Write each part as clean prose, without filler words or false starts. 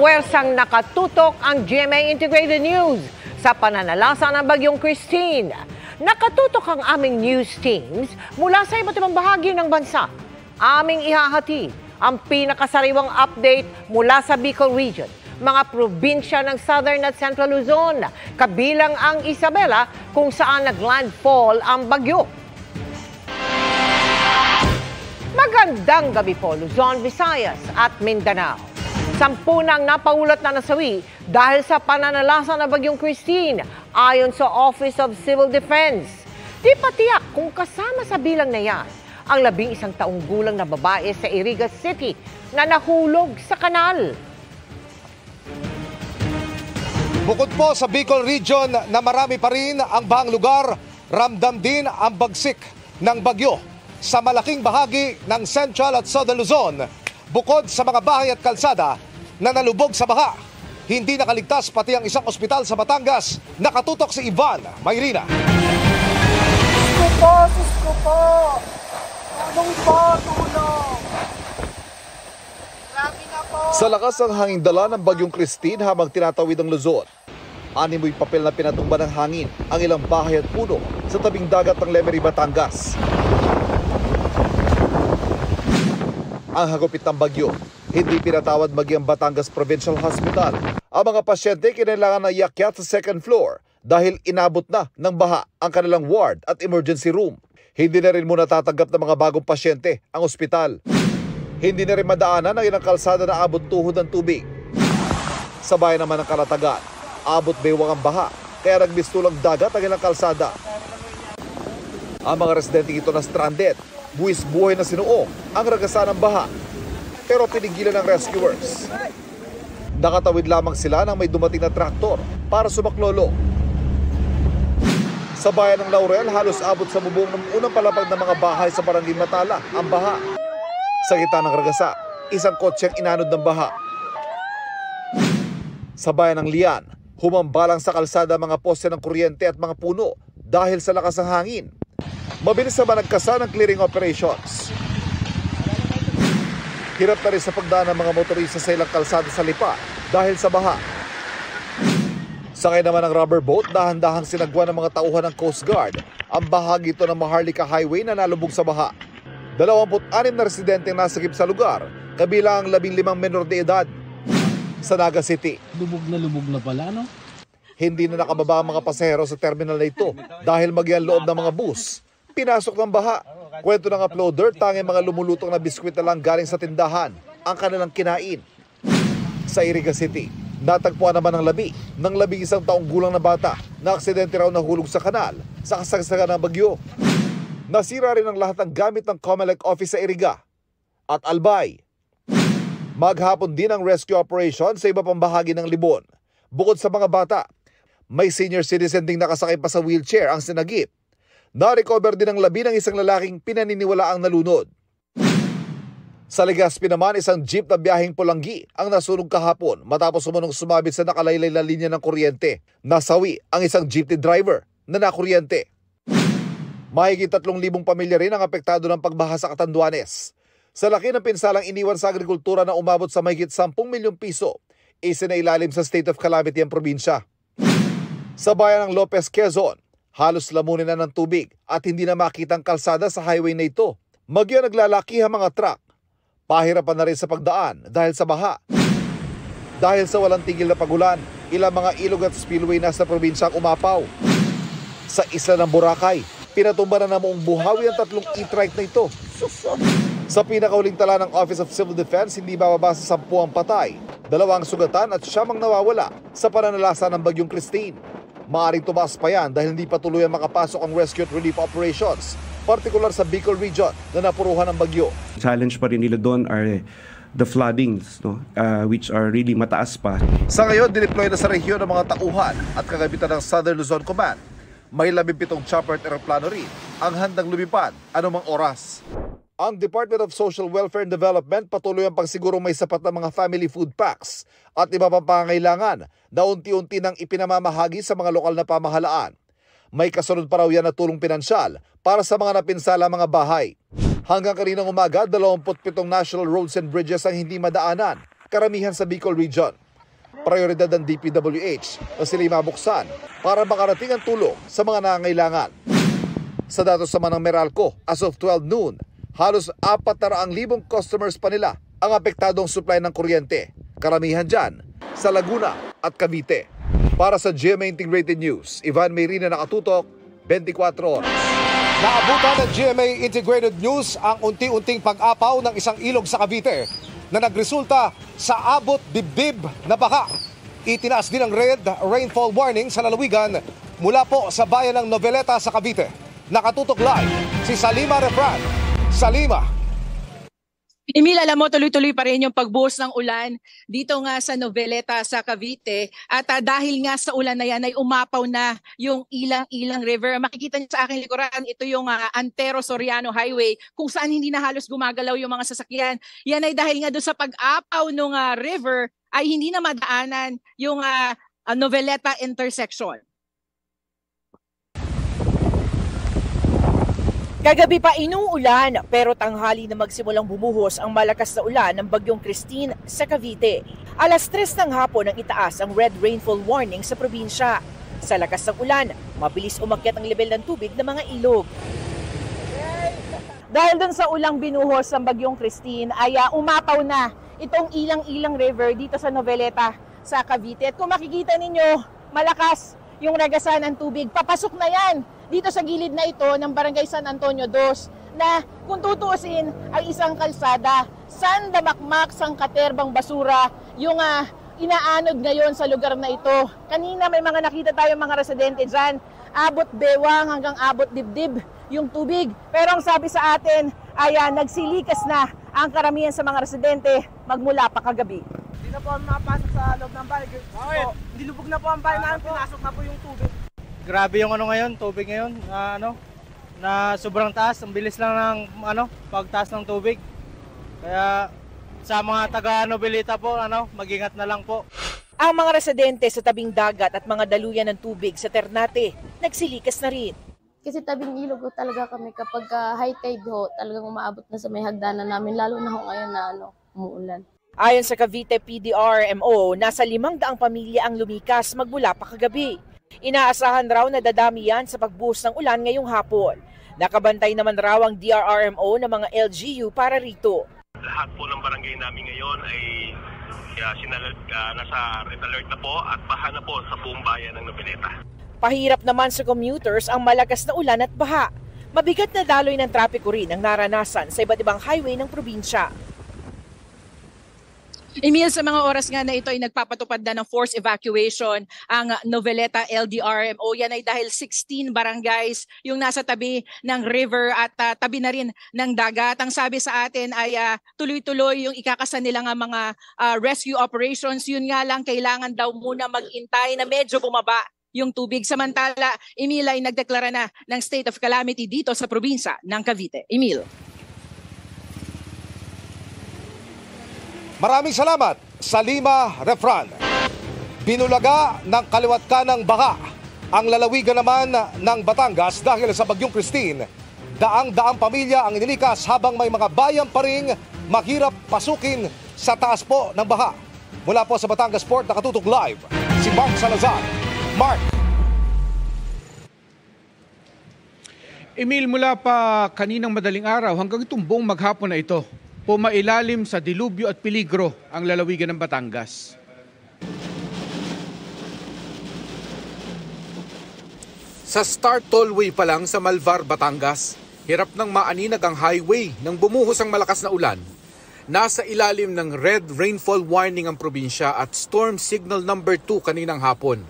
Puwersang nakatutok ang GMA Integrated News sa pananalasa ng Bagyong Christine. Nakatutok ang aming news teams mula sa iba't ibang bahagi ng bansa. Aming ihahatid ang pinakasariwang update mula sa Bicol Region, mga probinsya ng Southern at Central Luzon, kabilang ang Isabela kung saan naglandfall ang bagyo. Magandang gabi po, Luzon, Visayas at Mindanao. 10 nang napaulat na nasawi dahil sa pananalasa ng Bagyong Christine ayon sa Office of Civil Defense. Di pa tiyak kung kasama sa bilang na yan ang 11 taong gulang na babae sa Iriga City na nahulog sa kanal. Bukod po sa Bicol Region na marami pa rin ang bahang lugar, ramdam din ang bagsik ng bagyo sa malaking bahagi ng Central at Southern Luzon. Bukod sa mga bahay at kalsada na nalubog sa baha, hindi nakaligtas pati ang isang ospital sa Batangas. Nakatutok si Ivan Mayrina. Sus ko po! Anong po? Tulong! Grabe na po! Sa lakas ng hanging dala ng Bagyong Christine habang tinatawid ang Luzon, animoy papel na pinatumba ng hangin ang ilang bahay at puno sa tabing dagat ng Lemery, Batangas. Ang hagupit ng bagyo, hindi pinatawad maging Batangas Provincial Hospital. Ang mga pasyente kinailangan na iakyat sa second floor dahil inabot na ng baha ang kanilang ward at emergency room. Hindi na rin muna tatanggap ng mga bagong pasyente ang ospital. Hindi na rin madaanan ang ilang kalsada na abot tuhod ng tubig. Sa bayan naman ng Kalatagan, abot baywang ang baha kaya nagbistulang dagat ang ilang kalsada. Ang mga residente ito na stranded, buwis buhay na sinuong ang ragasan ng baha, pero pinigilan ng rescuers. Nakatawid lamang sila nang may dumating na traktor para sumaklolo. Sa bayan ng Laurel, halos abot sa bubong ng unang palapag ng mga bahay sa Barangay Matala ang baha. Sa gitna ng ragasa, isang kotseng inanod ng baha. Sa bayan ng Lian, humambalang sa kalsada mga poste ng kuryente at mga puno dahil sa lakas ng hangin. Mabilis na nagkasa ng clearing operations. Hirap na rin sa pagdaan ng mga motorista sa ilang kalsada sa Lipa dahil sa baha. Sakay naman ng rubber boat, dahan-dahang sinagwa ng mga tauhan ng Coast Guard ang bahagi ito ng Maharlika Highway na nalubog sa baha. 26 na residenteng nasagip sa lugar, kabilang ang 15 menor de edad. Sa Naga City, lubog na pala, no? Hindi na nakababa ang mga pasahero sa terminal na ito dahil maging loob ng mga bus pinasok ng baha. Kwento ng uploader, tanging mga lumulutong na biskwit na lang galing sa tindahan ang kanilang kinain. Sa Iriga City, natagpuan naman ang labi ng 11 taong gulang na bata na aksidente raw nahulog sa kanal sa kasagsagan ng bagyo. Nasira rin ang lahat ng gamit ng Comelec office sa Iriga at Albay. Maghapon din ang rescue operation sa iba pang bahagi ng Libon. Bukod sa mga bata, may senior citizen ding nakasakay pa sa wheelchair ang sinagip. Na-recover din ang labi ng isang lalaking pinaniniwalaang nalunod. Sa Legazpi naman, isang jeep na biyaheng Pulanggi ang nasunog kahapon matapos umunong sumabit sa nakalaylay na linya ng kuryente. Nasawi ang isang jeepney driver na nakuryente. Mahigit 3,000 pamilya rin ang apektado ng pagbaha sa Catanduanes. Sa laki ng pinsalang iniwan sa agrikultura na umabot sa mahigit 10 milyong piso, isinailalim sa state of calamity ang probinsya. Sa bayan ng Lopez, Quezon, halos lamunin na ng tubig at hindi na makitang kalsada sa highway na ito. Magya naglalaki ang mga truck. Pahirapan na rin sa pagdaan dahil sa baha. Dahil sa walang tigil na pagulan, ilang mga ilog at spillway na sa probinsya ang umapaw. Sa isla ng Boracay, pinatumba na namang buhawi ang 3 e-trike na ito. Sa pinakauling tala ng Office of Civil Defense, hindi bababa sa 10 ang patay, 2 ang sugatan at 9 ang nawawala sa pananalasa ng Bagyong Christine. Maaring tumaas pa yan dahil hindi pa tuluyan makapasok ang rescue at relief operations, partikular sa Bicol Region na napuruhan ng bagyo. Challenge pa rin nila doon are the floodings, no? Which are really mataas pa. Sa ngayon, dineploy na sa rehiyon ng mga tauhan at kagabitan ng Southern Luzon Command. May 17 chopper at aeroplano rin ang handang lumipad anumang oras. Ang Department of Social Welfare and Development patuloy ang pagsigurong may sapat na mga family food packs at iba pang pangangailangan na unti-unti nang ipinamamahagi sa mga lokal na pamahalaan. May kasunod pa raw yan na tulong pinansyal para sa mga napinsala mga bahay. Hanggang kaninang umaga, 27 national roads and bridges ang hindi madaanan, karamihan sa Bicol Region. Prioridad ng DPWH na sila mabuksan para makarating ang tulong sa mga nangangailangan. Sa datos naman ng Meralco, as of 12 noon, halos 400,000 customers pa nila ang apektadong supply ng kuryente. Karamihan dyan sa Laguna at Cavite. Para sa GMA Integrated News, Ivan Mayrina, nakatutok, 24 oras. Naabutan ng GMA Integrated News ang unti-unting pag-apaw ng isang ilog sa Cavite na nagresulta sa abot dibdib na baha. Itinaas din ang red rainfall warning sa lalawigan mula po sa bayan ng Noveleta sa Cavite. Nakatutok live si Salima Refran. Salima. Emil, alam mo, tuloy-tuloy pa rin yung pagbuhos ng ulan dito nga sa Noveleta sa Cavite. At dahil nga sa ulan na yan ay umapaw na yung Ilang River. Makikita niyo sa aking likuran, ito yung Antero Soriano Highway kung saan hindi na halos gumagalaw yung mga sasakyan. Yan ay dahil nga doon sa pag-apaw ng river ay hindi na madaanan yung Noveleta intersection. Kagabi pa inuulan pero tanghali na magsimulang bumuhos ang malakas na ulan ng bagyong Christine sa Cavite. Alas 3 ng hapon ang itaas ang red rainfall warning sa probinsya. Sa lakas ng ulan, mabilis umakyat ang level ng tubig ng mga ilog. Dahil dun sa ulang binuhos ng bagyong Christine ay umapaw na itong Ilang River dito sa Noveleta sa Cavite. At kung makikita ninyo, malakas yung ragasan ng tubig. Papasok na yan dito sa gilid na ito ng Barangay San Antonio 2 na kung tutuusin ay isang kalsada. San damakmak, sang katerbang basura yung inaanod ngayon sa lugar na ito. Kanina may mga nakita tayong mga residente dyan. Abot bewang hanggang abot dibdib yung tubig. Pero ang sabi sa atin ay nagsilikas na ang karamihan sa mga residente magmula pa kagabi. Hindi na po mapasok sa loob ng bahay. Nilubog na po ang bahay namin, pinasok na po yung tubig. Grabe yung ngayon, tubig ngayon, na sobrang taas, ang bilis lang ng pagtaas ng tubig. Kaya sa mga taga-Noveleta po, mag-ingat na lang po. Ang mga residente sa tabing dagat at mga daluyan ng tubig sa Ternate, nagsilikas na rin. Kasi tabing ilog talaga kami kapag high tide ho, talagang umaabot na sa may hagdanan namin, lalo na ho ngayon na umuulan. Ayon sa Cavite PDRMO, nasa 500 pamilya ang lumikas magmula pa kagabi. Inaasahan raw na dadami yan sa pagbuhos ng ulan ngayong hapon. Nakabantay naman raw ang DRRMO ng mga LGU para rito. Lahat po ng barangay namin ngayon ay nasa red alert na po at baha na po sa buong bayan ng Noveleta. Pahirap naman sa commuters ang malakas na ulan at baha. Mabigat na daloy ng trapiko rin ang naranasan sa iba't ibang highway ng probinsya. Emil, sa mga oras nga na ito ay nagpapatupad na ng forced evacuation ang Noveleta LDRMO. Yan ay dahil 16 barangays yung nasa tabi ng river at tabi na rin ng dagat. Ang sabi sa atin ay tuloy-tuloy yung ikakasan nila nga mga rescue operations. Yun nga lang, kailangan daw muna mag-intay na medyo bumaba yung tubig. Samantala, Emil ay nagdeklara na ng state of calamity dito sa probinsya ng Cavite. Emil. Maraming salamat, Salima Refran. Binulaga ng kaliwat kanang baha ang lalawigan naman ng Batangas dahil sa bagyong Christine. Daang-daang pamilya ang inilikas habang may mga bayan pa ring mahirap pasukin sa taas po ng baha. Mula po sa Batangas Port, nakatutok live si Mark Salazar. Mark. Emil, mula pa kaninang madaling araw hanggang itong buong maghapon na ito, pumailalim sa dilubyo at peligro ang lalawigan ng Batangas. Sa Star Tollway pa lang sa Malvar, Batangas, hirap ng maaninag ang highway nang bumuhos ang malakas na ulan. Nasa ilalim ng red rainfall warning ang probinsya at storm signal number 2 kaninang hapon.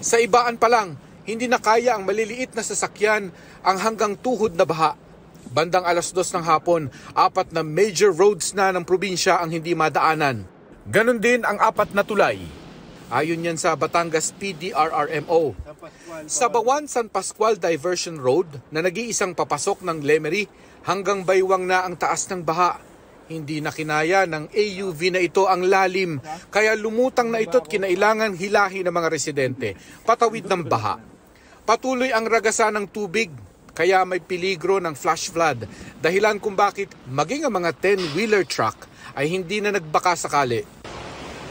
Sa ibaan pa lang, hindi na kaya ang maliliit na sasakyan ang hanggang tuhod na baha. Bandang alas 2 ng hapon, 4 na major roads na ng probinsya ang hindi madaanan. Ganon din ang 4 na tulay. Ayon yan sa Batangas PDRRMO. Sa Bawan San Pascual Diversion Road na nag-iisang papasok ng Lemery hanggang Baywang na ang taas ng baha. Hindi na kinaya ng AUV na ito ang lalim, kaya lumutang na ito't kinailangan hilahin ng mga residente patawid ng baha. Patuloy ang ragasan ng tubig, kaya may peligro ng flash flood, dahilan kung bakit maging ang mga 10-wheeler truck ay hindi na nagbaka sakali.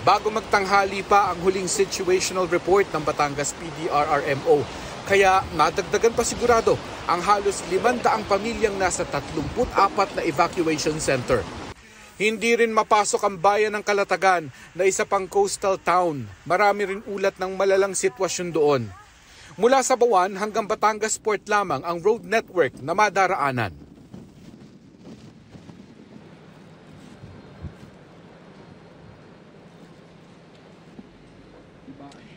Bago magtanghali pa ang huling situational report ng Batangas PDRRMO. Kaya nadagdagan pa sigurado ang halos 500 pamilyang nasa 34 na evacuation center. Hindi rin mapasok ang bayan ng Calatagan na isa pang coastal town. Marami rin ulat ng malalang sitwasyon doon. Mula sa Bawan hanggang Batangas Port lamang ang road network na madaraanan.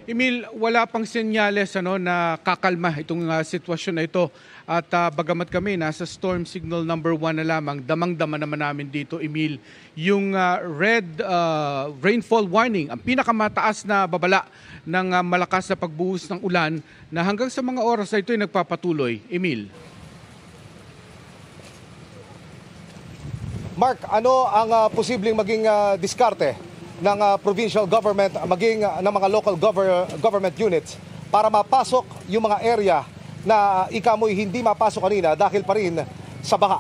Emil, wala pang senyales na kakalma itong sitwasyon na ito. At bagamat kami nasa storm signal number 1 na lamang, damang-dama naman namin dito, Emil, yung red rainfall warning, ang pinakamataas na babala ng malakas na pagbuhos ng ulan na hanggang sa mga oras na ito ay nagpapatuloy. Emil. Mark, ano ang posibleng maging diskarte ng provincial government, maging ng mga local government units para mapasok yung mga area na ikamoy hindi mapasok kanina dahil pa rin sa baha?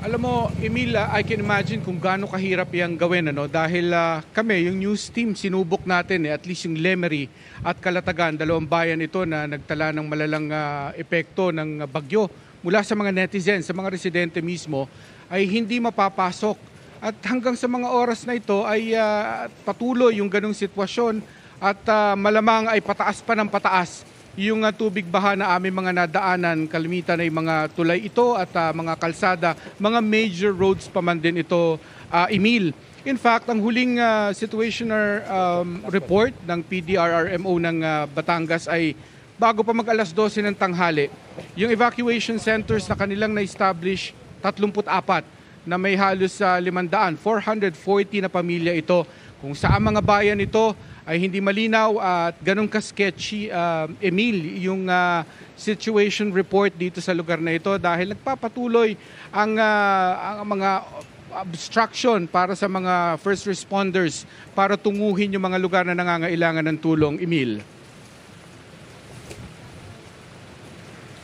Alam mo, Emil, I can imagine kung gaano kahirap yung gawin. Dahil kami, yung news team, sinubok natin at least yung Lemery at Calatagan, dalawang bayan ito na nagtala ng malalang epekto ng bagyo mula sa mga netizens, sa mga residente mismo, ay hindi mapapasok. At hanggang sa mga oras na ito ay patuloy yung ganong sitwasyon at malamang ay pataas pa ng pataas yung tubig baha na aming mga nadaanan. Kalimitan ay mga tulay ito at mga kalsada, mga major roads pa man din ito, Emil. In fact, ang huling situational report ng PDRRMO ng Batangas ay bago pa mag-alas 12 ng tanghali. Yung evacuation centers na kanilang na-establish, 34 na may halos 500, 440 na pamilya ito. Kung saan mga bayan ito ay hindi malinaw at ganun ka-sketchy, Emil, yung situation report dito sa lugar na ito dahil nagpapatuloy ang mga obstruction para sa mga first responders para tunguhin yung mga lugar na nangangailangan ng tulong, Emil.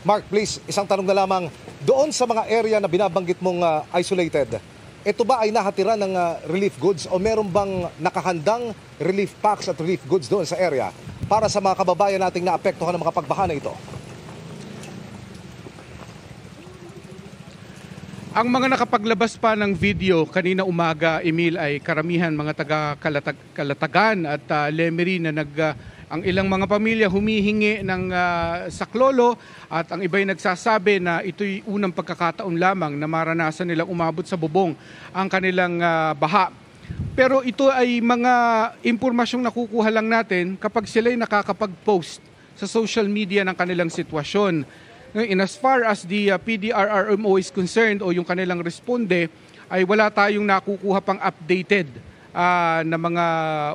Mark, please, isang tanong na lamang. Doon sa mga area na binabanggit mong isolated, ito ba ay nahatiran ng relief goods o meron bang nakahandang relief packs at relief goods doon sa area para sa mga kababayan nating naapektuhan ng mga pagbaha na ito? Ang mga nakapaglabas pa ng video kanina umaga, Emil, ay karamihan mga taga-Calatagan at Lemery na ang ilang mga pamilya humihingi ng saklolo at ang iba'y nagsasabi na ito'y unang pagkakataon lamang na maranasan nilang umabot sa bubong ang kanilang baha. Pero ito ay mga impormasyong nakukuha lang natin kapag sila'y nakakapag-post sa social media ng kanilang sitwasyon. In as far as the PDRRMO is concerned o yung kanilang responde, ay wala tayong nakukuha pang updated na mga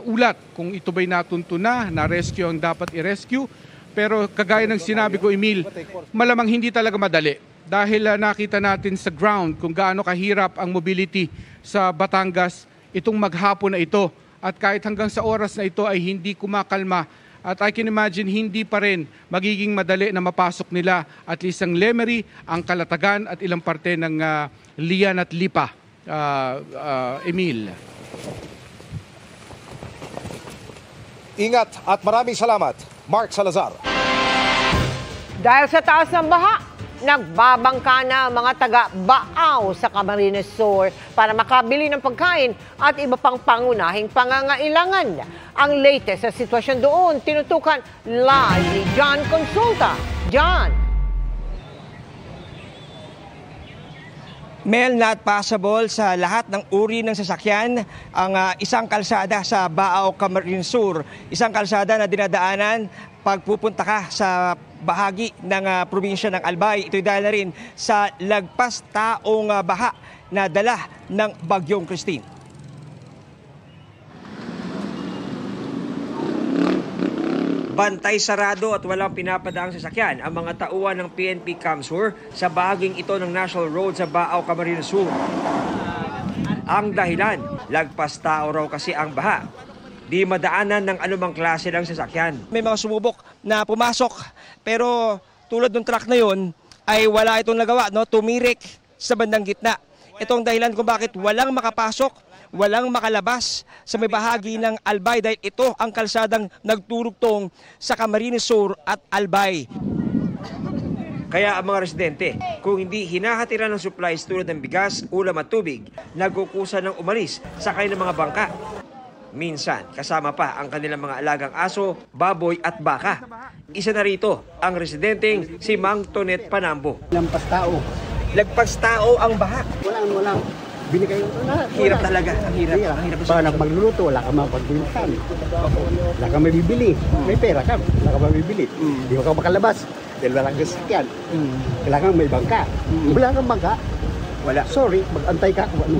ulat kung ito ba'y natunto na rescue ang dapat i-rescue. Pero kagaya ng sinabi ko, Emil, malamang hindi talaga madali dahil nakita natin sa ground kung gaano kahirap ang mobility sa Batangas itong maghapon na ito. At kahit hanggang sa oras na ito ay hindi kumakalma. At I can imagine hindi pa rin magiging madali na mapasok nila at least ang Lemery, ang Calatagan at ilang parte ng Lian at Lipa, Emil. Ingat at maraming salamat, Mark Salazar. Dahil sa taas ng baha, nagbabangka na mga taga-Baaw sa Camarines Sur para makabili ng pagkain at iba pang pangunahing pangangailangan. Ang latest sa sitwasyon doon, tinutukan live ni John Consulta. John. Mel, not possible sa lahat ng uri ng sasakyan ang isang kalsada sa Baaw, Camarines Sur. Isang kalsada na dinadaanan pag pupunta ka sa bahagi ng probinsya ng Albay. Ito'y dahil na rin sa lagpas taong baha na dala ng Bagyong Christine. Bantay sarado at walang pinapadaang sasakyan ang mga tauhan ng PNP Camsur sa bahaging ito ng National Road sa Baaw, Camarines Sur. Ang dahilan, lagpas tao raw kasi ang baha. Di madaanan ng anumang klase ng sasakyan. May mga sumubok na pumasok pero tulad ng truck na yun ay wala itong nagawa, tumirik sa bandang gitna. Ito ang dahilan kung bakit walang makapasok, walang makalabas sa may bahagi ng Albay dahil ito ang kalsadang nagturugtong sa Camarines Sur at Albay. Kaya ang mga residente, kung hindi hinahatiran ng supplies tulad ng bigas, ulam at tubig, nagkukusa ng umalis sa kanilang mga bangka. Minsan, kasama pa ang kanilang mga alagang aso, baboy at baka. Isa na rito ang residenteng si Mang Tonet Panambo. Lampas tao. Lagpas tao ang baha. Walang. Binigay ko na. Hirap talaga. Ang hirap. Pag magluluto, wala ka mapagbilisan. Wala ka mabibili. May pera ka, wala ka mabibili. Hindi ka makalabas. Dahil walang sasakyan. Kailangan may bangka. Wala kang bangka. Wala. Sorry, mag-antay ka kung ano.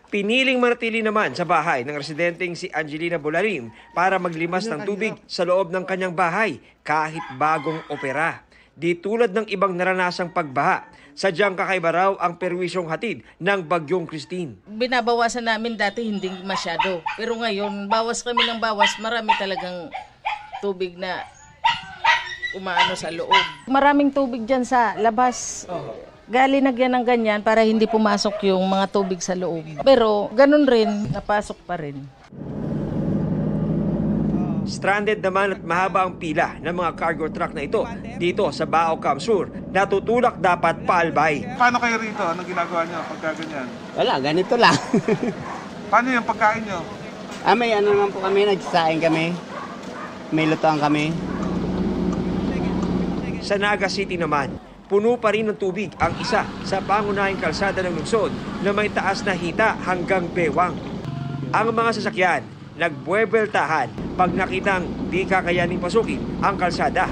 Piniling manatili naman sa bahay ng residenteng si Angelina Bolarim para maglimas ng tubig sa loob ng kanyang bahay kahit bagong opera. Di tulad ng ibang naranasang pagbaha, sadyang kakaiba raw ang perwisyong hatid ng Bagyong Christine. Binabawasan namin dati hindi masyado. Pero ngayon, bawas kami ng bawas, marami talagang tubig na umaano sa loob. Maraming tubig dyan sa labas. Galinagyan ng ganyan para hindi pumasok yung mga tubig sa loob. Pero ganun rin, napasok pa rin. Stranded naman at mahaba ang pila ng mga cargo truck na ito dito sa Bao Cam Sur. Natutulak dapat paalbay. Paano kayo rito? Anong ginagawa nyo pagka ganyan? Wala, ganito lang. Paano yung pagkain nyo? May ano naman po kami, nagsasaing kami. May lutoan kami. Sa Naga City naman, puno pa rin ng tubig ang isa sa pangunahing kalsada ng lungsod na may taas na hita hanggang bewang. Ang mga sasakyan nagbuwebeltahan pag nakitang di kakayaning pasukin ang kalsada.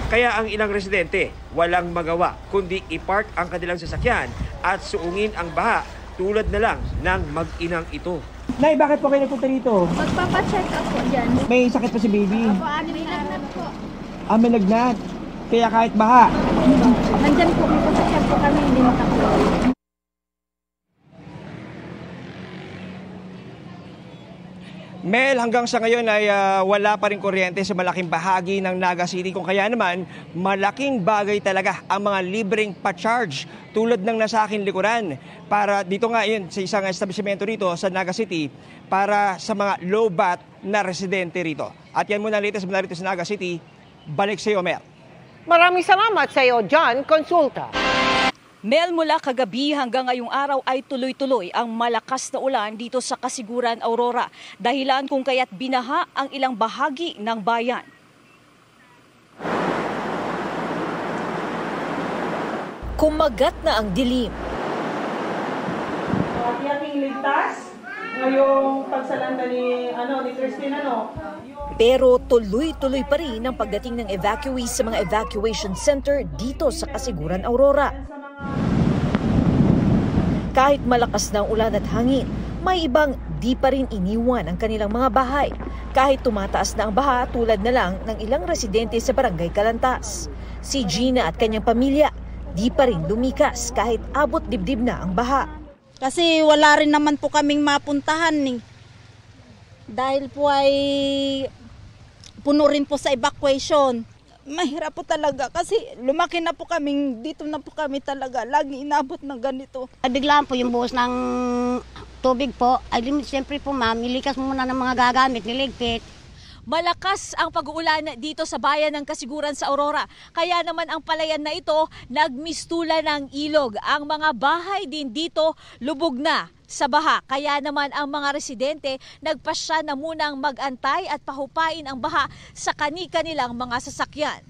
Kaya ang ilang residente walang magawa kundi ipark ang kanilang sasakyan at suungin ang baha tulad na lang ng mag-inang ito. Nay, bakit po kayo nagpunta rito? Magpapacheck up po dyan. May sakit pa si baby? Opo, may lagnat po. May lagnat. Kaya kahit baha? Nandyan po, may papacheck po kami, hindi makakuloy. Mel, hanggang sa ngayon ay wala pa rin kuryente sa malaking bahagi ng Naga City. Kung kaya naman, malaking bagay talaga ang mga libreng pa-charge tulad ng nasa akin likuran. Para dito nga yun, sa isang establishmento rito sa Naga City para sa mga low-bat na residente rito. At yan muna ang latest mula rito sa Naga City. Balik sa iyo, Mel. Maraming salamat sa iyo, John Consulta. Mel, mula kagabi hanggang ngayong araw ay tuloy-tuloy ang malakas na ulan dito sa Kasiguran, Aurora. Dahilan kung kaya't binaha ang ilang bahagi ng bayan. Kumagat na ang dilim. Yaking ligtas ngayong pagsalanta ni Christine, Pero tuloy-tuloy pa rin ang pagdating ng evacuees sa mga evacuation center dito sa Kasiguran, Aurora. Kahit malakas na ang ulan at hangin, may ibang di pa rin iniwan ang kanilang mga bahay. Kahit tumataas na ang baha tulad na lang ng ilang residente sa Barangay Calantas. Si Gina at kanyang pamilya di pa rin lumikas kahit abot dibdib na ang baha. Kasi wala rin naman po kaming mapuntahan dahil po ay puno rin po sa evacuation. Mahirap po talaga kasi lumaki na po kaming, dito na po kami talaga, lagi inabot ng ganito. Biglaan po yung buhos ng tubig po, ay siyempre po mamilikas muna ng mga gagamit, niligpit. Malakas ang pag-uulan dito sa bayan ng Kasiguran sa Aurora. Kaya naman ang palayan na ito nagmistula ng ilog. Ang mga bahay din dito lubog na sa baha. Kaya naman ang mga residente nagpasya na munang mag-antay at pahupain ang baha sa kani-kanilang mga sasakyan.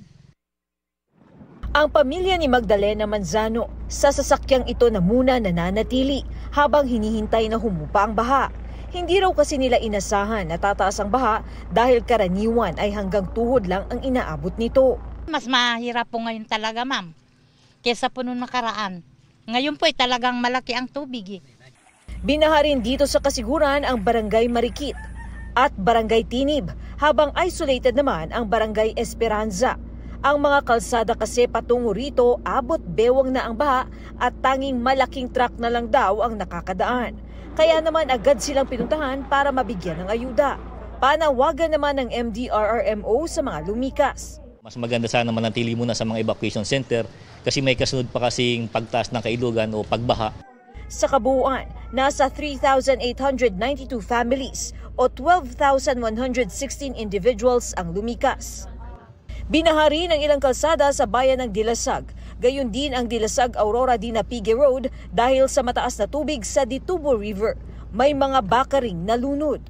Ang pamilya ni Magdalena Manzano sa sasakyang ito na muna nananatili habang hinihintay na humupa ang baha. Hindi raw kasi nila inasahan na tataas ang baha dahil karaniwan ay hanggang tuhod lang ang inaabot nito. Mas mahirap po ngayon talaga, ma'am, kesa po nung nakaraan. Ngayon po ay talagang malaki ang tubig. Binaha rin dito sa Kasiguran ang Barangay Marikit at Barangay Tinib, habang isolated naman ang Barangay Esperanza. Ang mga kalsada kasi patungo rito abot bewang na ang baha at tanging malaking truck na lang daw ang nakakadaan. Kaya naman agad silang pinuntahan para mabigyan ng ayuda. Panawagan naman ng MDRRMO sa mga lumikas. Mas maganda sana manatili muna sa mga evacuation center kasi may kasunod pa kasing pagtaas ng kailugan o pagbaha. Sa kabuuan, nasa 3,892 families o 12,116 individuals ang lumikas. Binaha rin ang ilang kalsada sa bayan ng Dilasag. Gayon din ang Dilasag Aurora Dinapigue Road dahil sa mataas na tubig sa Ditubo River. May mga baka ring nalunod.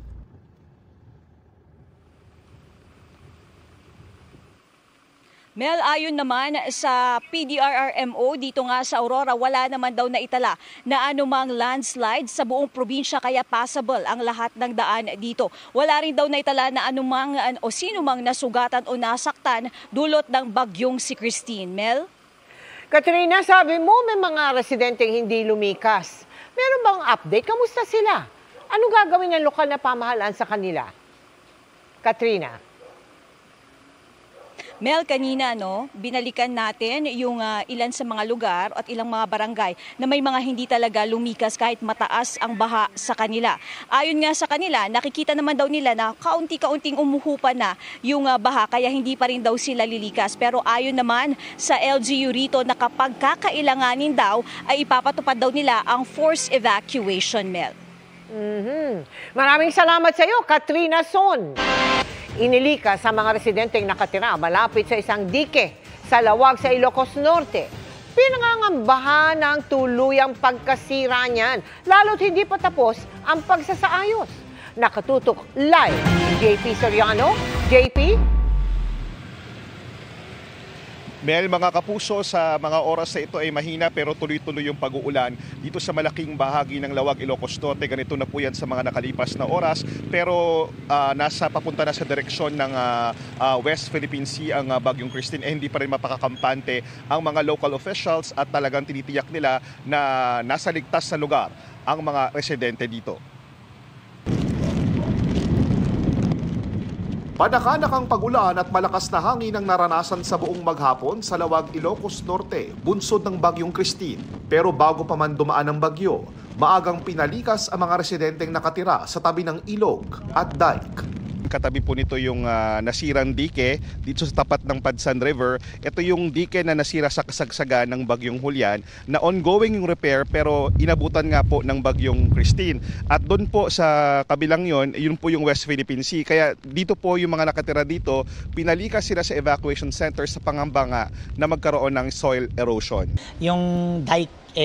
Mel, ayon naman sa PDRRMO, dito nga sa Aurora, wala naman daw naitala na anumang landslide sa buong probinsya kaya passable ang lahat ng daan dito. Wala rin daw naitala na anumang o sinumang nasugatan o nasaktan dulot ng bagyong si Christine. Mel? Katrina, sabi mo may mga residenteng hindi lumikas. Meron bang update? Kamusta sila? Ano gagawin ng lokal na pamahalaan sa kanila? Katrina? Mel, kanina binalikan natin yung ilan sa mga lugar at ilang mga barangay na may mga hindi talaga lumikas kahit mataas ang baha sa kanila. Ayon nga sa kanila, nakikita naman daw nila na kaunti-kaunting umuhupa na yung baha kaya hindi pa rin daw sila lilikas. Pero ayon naman sa LGU rito na kapag kakailanganin daw ay ipapatupad daw nila ang forced evacuation, Mel. Maraming salamat sa iyo, Katrina Son. Inilika sa mga residenteng nakatira malapit sa isang dike sa Lawag sa Ilocos Norte. Pinangangambahan ng tuluyang pagkasira niyan, lalo't hindi pa tapos ang pagsasaayos. Nakatutok live JP Soriano. JP? Mel, mga kapuso, sa mga oras na ito ay mahina pero tuloy-tuloy yung pag-uulan dito sa malaking bahagi ng Lawag, Ilocos Norte. Ganito na po yan sa mga nakalipas na oras pero nasa papunta na sa direksyon ng West Philippine Sea ang bagyong Christine. Hindi pa rin mapakakampante ang mga local officials at talagang tinitiyak nila na nasa ligtas na lugar ang mga residente dito. Panakanak ang pag-ulan at malakas na hangin ang naranasan sa buong maghapon sa Lawag, Ilocos Norte, bunsod ng bagyong Christine. Pero bago pa man dumaan ang bagyo, maagang pinalikas ang mga residenteng nakatira sa tabi ng ilog at dike. Katabi po nito yung nasirang dike dito sa tapat ng Padsan River. Ito yung dike na nasira sa kasagsagan ng bagyong Julian na ongoing yung repair pero inabutan nga po ng bagyong Christine. At doon po sa kabilang yun po yung West Philippine Sea. Kaya dito po yung mga nakatira dito, pinalikas sila sa evacuation center sa pangamba nga na magkaroon ng soil erosion. Yung dike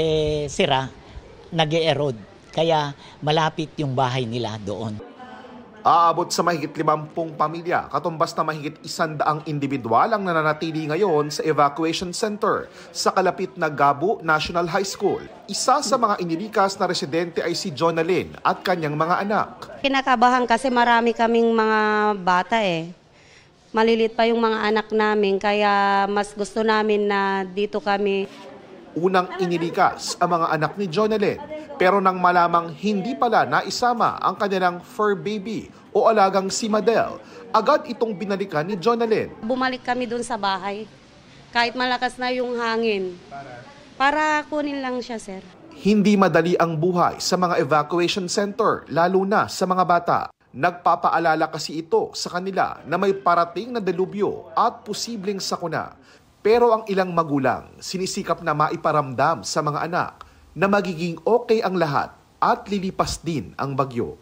sira, nag-erode. Kaya malapit yung bahay nila doon. Aabot sa mahigit 50 pamilya, katumbas na mahigit 100 individual ang nananatili ngayon sa evacuation center sa kalapit na Gabu National High School. Isa sa mga inilikas na residente ay si Jonalyn at kanyang mga anak. Kinakabahan kasi marami kaming mga bata Malilit pa yung mga anak namin kaya mas gusto namin na dito kami. Unang inilikas ang mga anak ni Jonalyn pero nang malamang hindi pala naisama ang kanilang fur baby o alagang si Madel, agad itong binalikan ni Jonalyn. Bumalik kami dun sa bahay kahit malakas na yung hangin para kunin lang siya, sir. Hindi madali ang buhay sa mga evacuation center, lalo na sa mga bata. Nagpapaalala kasi ito sa kanila na may parating na delubyo at posibleng sakuna. Pero ang ilang magulang sinisikap na maiparamdam sa mga anak na magiging okay ang lahat at lilipas din ang bagyo.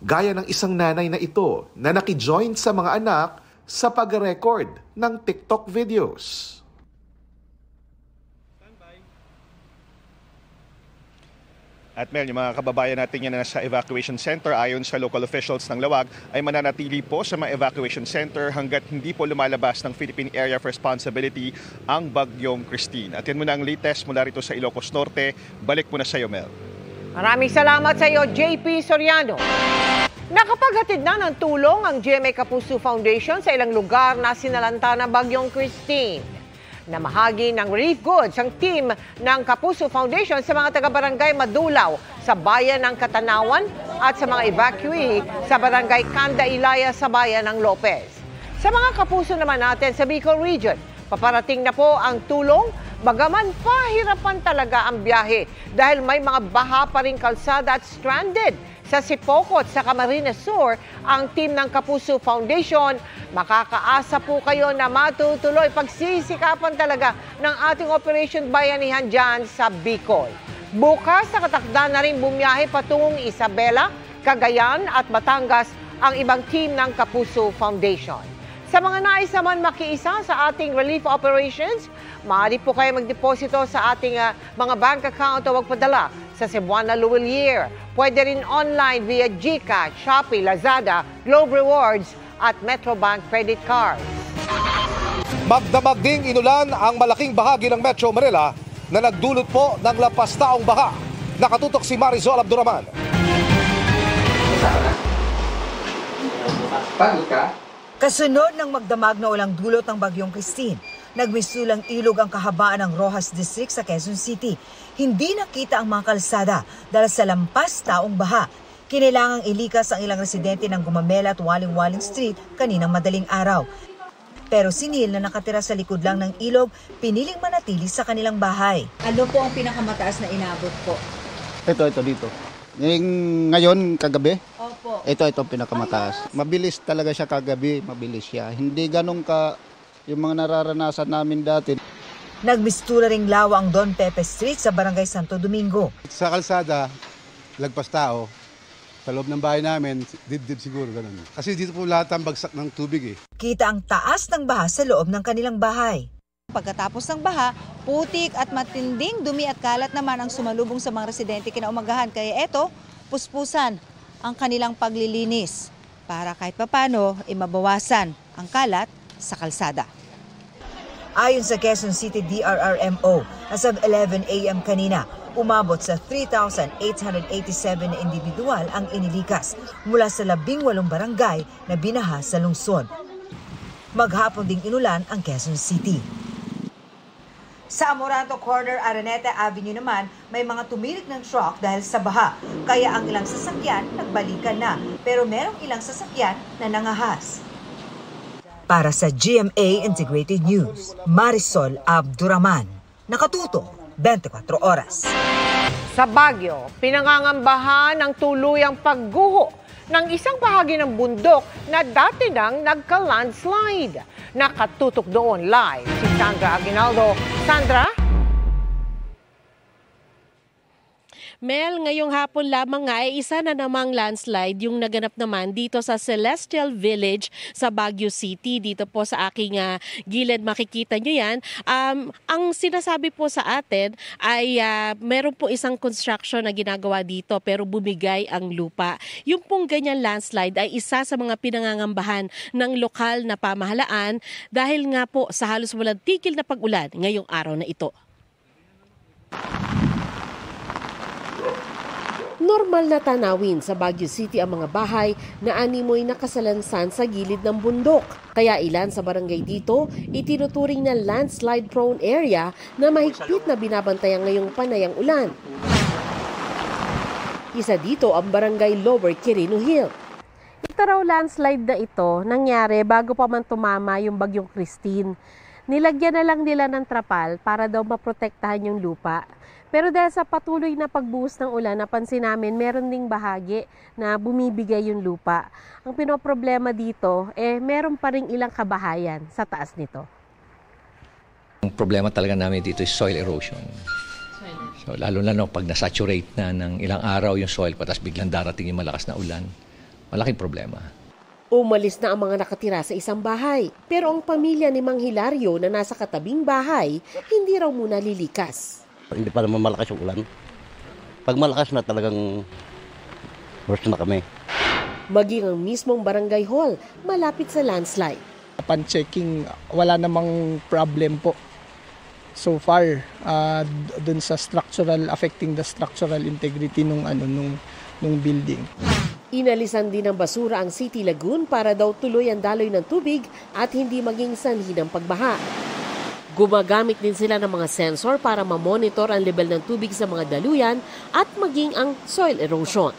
Gaya ng isang nanay na ito na nakijoin sa mga anak sa pag-record ng TikTok videos. At Mel, yung mga kababayan natin yan na nasa evacuation center ayon sa local officials ng Lawag ay mananatili po sa mga evacuation center hanggat hindi po lumalabas ng Philippine Area of Responsibility ang bagyong Christine. At yan muna ang latest mula rito sa Ilocos Norte. Balik muna sa iyo, Mel. Maraming salamat sa iyo, JP Soriano. Nakapaghatid na ng tulong ang GMA Kapuso Foundation sa ilang lugar na sinalanta ng bagyong Christine. Namahagi ng relief goods ang team ng Kapuso Foundation sa mga taga-barangay Madulaw sa bayan ng Katanawan at sa mga evacuee sa barangay Kanda Ilaya sa bayan ng Lopez. Sa mga Kapuso naman natin sa Bicol Region, paparating na po ang tulong Bagaman pahirapan talaga ang biyahe dahil may mga baha pa rin kalsada at stranded. Sa Sipocot sa Camarines Sur, ang team ng Kapuso Foundation, makakaasa po kayo na matutuloy pagsisikapan talaga ng ating Operation Bayanihan dyan sa Bicol. Bukas, nakatakda na rin bumiyahe patungong Isabela, Cagayan at Batangas ang ibang team ng Kapuso Foundation. Sa mga nais naman makiisa sa ating relief operations, maaari po kayo magdeposito sa ating mga bank account o magpadala sa Cebuana Luwilier. Pwede rin online via GCash, Shopee, Lazada, Globe Rewards at Metrobank credit cards. Magdamag ding inulan ang malaking bahagi ng Metro Manila na nagdulot po ng lapastaong baha. Nakatutok si Marisol Abduraman. Pagod ka? Kasunod ng magdamag na ulang dulot ng Bagyong Christine, nagmisulang ilog ang kahabaan ng Rojas District sa Quezon City. Hindi nakita ang mga kalsada dahil sa lampas taong baha. Kinailangang ilikas ang ilang residente ng Gumamela at Waling-Waling Street kaninang madaling araw. Pero si Neil na nakatira sa likod lang ng ilog, piniling manatili sa kanilang bahay. Ano po ang pinakamataas na inabot po? Ito dito. Ngayon, kagabi? Opo. Ito pinakamataas. Mabilis talaga siya kagabi, mabilis siya. Hindi ganun ka yung mga nararanasan namin dati. Nagmistura ring lawa ang Don Pepe Street sa Barangay Santo Domingo. Sa kalsada, lagpas tao. Sa loob ng bahay namin, dibdib siguro ganun. Kasi dito po lahat ang bagsak ng tubig eh. Kita ang taas ng baha sa loob ng kanilang bahay. Pagkatapos ng baha, putik at matinding dumi at kalat naman ang sumalubong sa mga residente kinaumagahan. Kaya eto, puspusan ang kanilang paglilinis para kahit papano mabawasan ang kalat sa kalsada. Ayon sa Quezon City DRRMO, as of 11 a.m. kanina, umabot sa 3,887 na individual ang inilikas mula sa 18 barangay na binaha sa lungsod. Maghapon ding inulan ang Quezon City. Sa Amoranto Corner, Araneta Avenue naman, may mga tumirik ng truck dahil sa baha. Kaya ang ilang sasakyan nagbalikan na, pero merong ilang sasakyan na nangahas. Para sa GMA Integrated News, Marisol Abduraman. Nakatuto, 24 oras. Sa Baguio, pinangangambahan ng tuluyang pagguho ng isang bahagi ng bundok na dati nang nagka-landslide. Nakatutok doon live si Sandra Aguinaldo. Sandra? Mel, ngayong hapon lamang nga ay isa na namang landslide yung naganap naman dito sa Celestial Village sa Baguio City. Dito po sa aking gilid makikita nyo yan. Ang sinasabi po sa atin ay meron po isang construction na ginagawa dito pero bumigay ang lupa. Yung pong ganyan landslide ay isa sa mga pinangangambahan ng lokal na pamahalaan dahil nga po sa halos walang tigil na pag-ulan ngayong araw na ito. Normal na tanawin sa Baguio City ang mga bahay na animoy nakasalansan sa gilid ng bundok. Kaya ilan sa barangay dito itinuturing na landslide-prone area na mahigpit na binabantayan ngayong panayang ulan. Isa dito ang barangay Lower Quirino Hill. Ito raw landslide na ito nangyari bago pa man tumama yung Bagyong Christine. Nilagyan na lang nila ng trapal para daw maprotektahan yung lupa. Pero dahil sa patuloy na pagbuhos ng ulan, napansin namin meron ding bahagi na bumibigay yung lupa. Ang pinoproblema dito, meron pa ring ilang kabahayan sa taas nito. Ang problema talaga namin dito is soil erosion. So, lalo na pag nasaturate na ng ilang araw yung soil, patas biglang darating yung malakas na ulan, malaking problema. Umalis na ang mga nakatira sa isang bahay. Pero ang pamilya ni Mang Hilario na nasa katabing bahay, hindi raw muna lilikas. Hindi pa naman malakas yung ulan. Pag malakas na talagang worst na kami. Maging ang mismong barangay hall, malapit sa landslide. Upon checking, wala namang problem po so far dun sa affecting the structural integrity nung building. Inalisan din ng basura ang City Lagoon para daw tuloy ang daloy ng tubig at hindi maging sanhi ng pagbaha. Gumagamit din sila ng mga sensor para ma-monitor ang level ng tubig sa mga daluyan at maging ang soil erosion.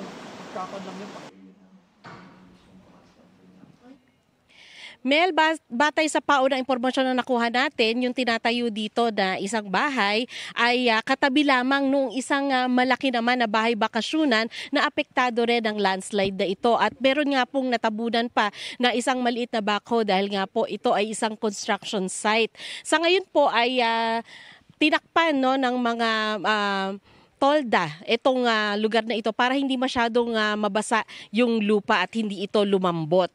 Mel, batay sa paunang impormasyon na nakuha natin, yung tinatayo dito na isang bahay ay katabi lamang nung isang malaki naman na bahay bakasyunan na apektado rin ng landslide na ito. At meron nga pong natabunan pa na isang maliit na backhoe dahil nga po ito ay isang construction site. Sa ngayon po ay tinakpan ng mga tolda itong lugar na ito para hindi masyadong mabasa yung lupa at hindi ito lumambot.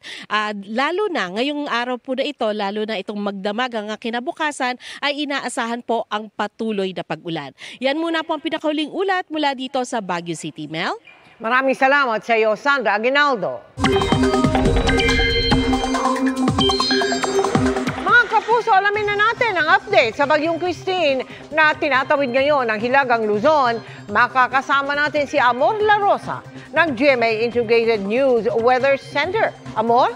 Lalo na ngayong araw po na ito, lalo na itong magdamag ang kinabukasan, ay inaasahan po ang patuloy na pag-ulan. Yan muna po ang pinakahuling ulat mula dito sa Baguio City. Mel? Maraming salamat sa iyo, Sandra Aguinaldo. Kapuso, alamin na natin ang update sa Bagyong Christine na tinatawid ngayon ng Hilagang Luzon. Makakasama natin si Amor La Rosa ng GMA Integrated News Weather Center. Amor?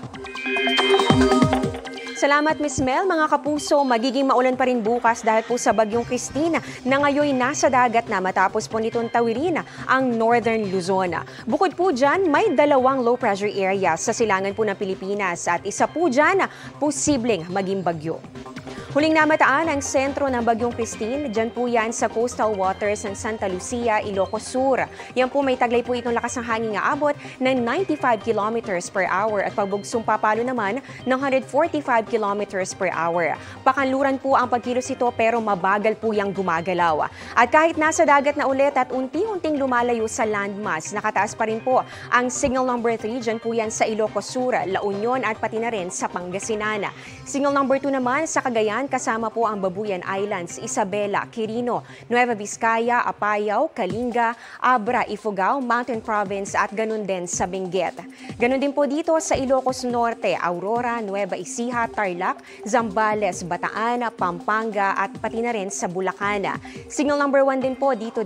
Salamat, Miss Mel. Mga kapuso, magiging maulan pa rin bukas dahil po sa Bagyong Christine na ngayon nasa dagat na matapos po nitong tawirin ang Northern Luzon. Bukod po dyan, may 2 low pressure areas sa silangan po ng Pilipinas at isa po dyan posibleng maging bagyo. Huling namataan ang sentro ng Bagyong Christine. Diyan po yan sa coastal waters ng Santa Lucia, Ilocos Sur. Yan po may taglay po itong lakas ng hangin nga abot ng 95 kilometers per hour at pagbugsong papalo naman ng 145 kilometers per hour. Pakanluran po ang pagkilos ito pero mabagal po yung gumagalaw. At kahit nasa dagat na ulit at unti-unting lumalayo sa landmass, nakataas pa rin po ang signal number 3. Diyan po yan sa Ilocos Sur, La Union at pati na rin sa Pangasinan. Signal number 2 naman sa Cagayan, kasama po ang Babuyan Islands, Isabela, Quirino, Nueva Vizcaya, Apayao, Kalinga, Abra, Ifugao, Mountain Province at ganun din sa Benguet. Ganun din po dito sa Ilocos Norte, Aurora, Nueva Ecija, Tarlac, Zambales, Bataan, Pampanga at pati na rin sa Bulacan. Signal number 1 din po dito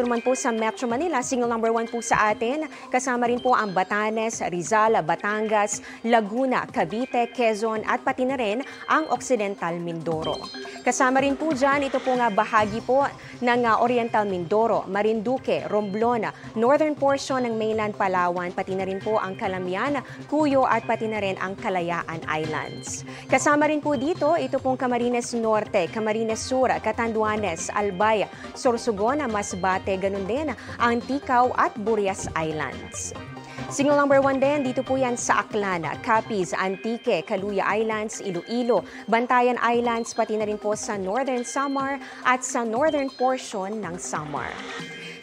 naman po sa Metro Manila. Signal number 1 po sa atin. Kasama rin po ang Batanes, Rizal, Batangas, Laguna, Cavite, Quezon at pati na rin ang Occidental Mindoro. Kasama rin po dyan, ito po nga bahagi po ng Oriental Mindoro, Marinduque, Romblon, northern portion ng mainland Palawan, pati na rin po ang Calamian, Cuyo at pati na rin ang Kalayaan Islands. Kasama rin po dito, ito pong Camarines Norte, Camarines Sur, Catanduanes, Albay, Sorsogon, Masbate, ganun din ang Ticao at Burias Islands. Signal number 1 din, dito po yan sa Aklan, Capiz, Antique, Caluya Islands, Iloilo, Bantayan Islands, pati na rin po sa Northern Samar at sa northern portion ng Samar.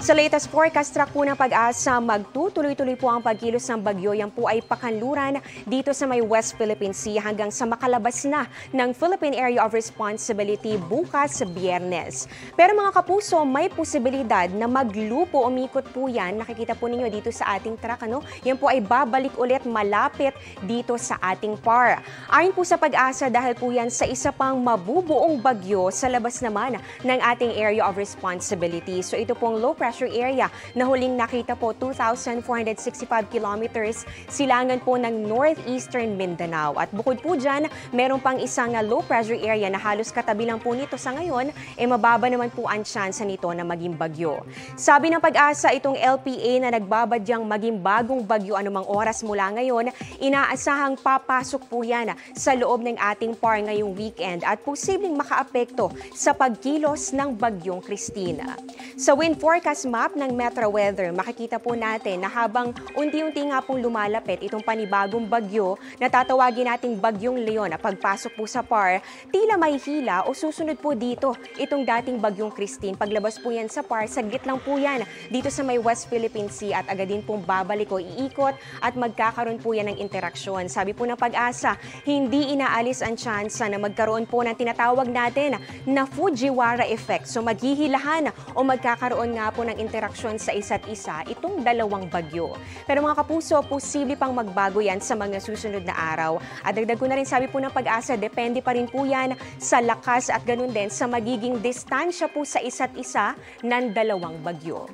Sa latest forecast track po ng Pag-asa, magtutuloy-tuloy po ang pagkilos ng bagyo. Yan po ay pakanluran dito sa may West Philippine Sea hanggang sa makalabas na ng Philippine Area of Responsibility bukas Biyernes. Pero mga kapuso, may posibilidad na maglupo, umikot po yan. Nakikita po ninyo dito sa ating track, yan po ay babalik ulit malapit dito sa ating PAR. Ayon po sa Pag-asa, dahil po yan sa isa pang mabubuong bagyo sa labas naman ng ating Area of Responsibility. So ito pong low pressure area na huling nakita po 2,465 kilometers silangan po ng northeastern Mindanao. At bukod po dyan, meron pang isang low pressure area na halos katabi lang po nito sa ngayon, mababa naman po ang tsansa nito na maging bagyo. Sabi ng Pag-asa, itong LPA na nagbabadyang maging bagong bagyo anumang oras mula ngayon, inaasahang papasok po yan sa loob ng ating PAR ngayong weekend at posibleng makaapekto sa pagkilos ng Bagyong Christina. Sa wind forecast map ng Metro Weather, makikita po natin na habang unti-unti nga pong lumalapit itong panibagong bagyo na tatawagin nating Bagyong Leon na pagpasok po sa PAR, tila may hila o susunod po dito itong dating Bagyong Christine. Paglabas po yan sa PAR, saglit lang po yan dito sa may West Philippine Sea at agad din pong babalik o iikot at magkakaroon po yan ng interaksyon. Sabi po ng Pag-asa, hindi inaalis ang tsansa na magkaroon po ng tinatawag natin na Fujiwara effect. So maghihilahan o magkakaroon nga po ng interaksyon sa isa't isa itong dalawang bagyo. Pero mga kapuso, posible pang magbago yan sa mga susunod na araw. At dagdag ko na rin, sabi po ng Pag-asa, depende pa rin po yan sa lakas at ganun din sa magiging distansya po sa isa't isa ng dalawang bagyo.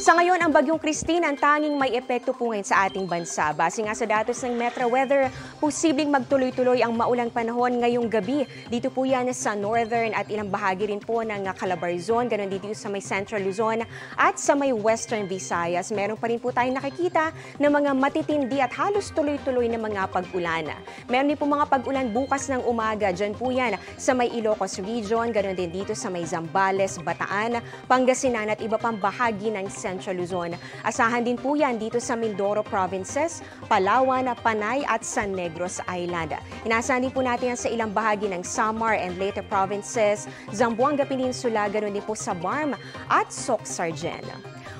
Sa ngayon, ang Bagyong Christine ang tanging may epekto po ngayon sa ating bansa. Base nga sa datos ng Metro Weather, posibleng magtuloy-tuloy ang maulang panahon ngayong gabi. Dito po yan sa northern at ilang bahagi rin po ng Calabarzon, ganun dito sa may Central Luzon at sa may Western Visayas, meron pa rin po tayong nakikita na mga matitindi at halos tuloy-tuloy na mga pag-ulan. Meron din po mga pag-ulan bukas ng umaga. Diyan po yan sa may Ilocos Region, ganoon din dito sa may Zambales, Bataan, Pangasinan at iba pang bahagi ng Central Luzon. Asahan din po yan dito sa Mindoro Provinces, Palawan, Panay at San Negros Island. Inaasahan din po natin yan sa ilang bahagi ng Samar and Leyte Provinces, Zamboanga Peninsula, ganoon din po sa Barm at Soc-Sargen.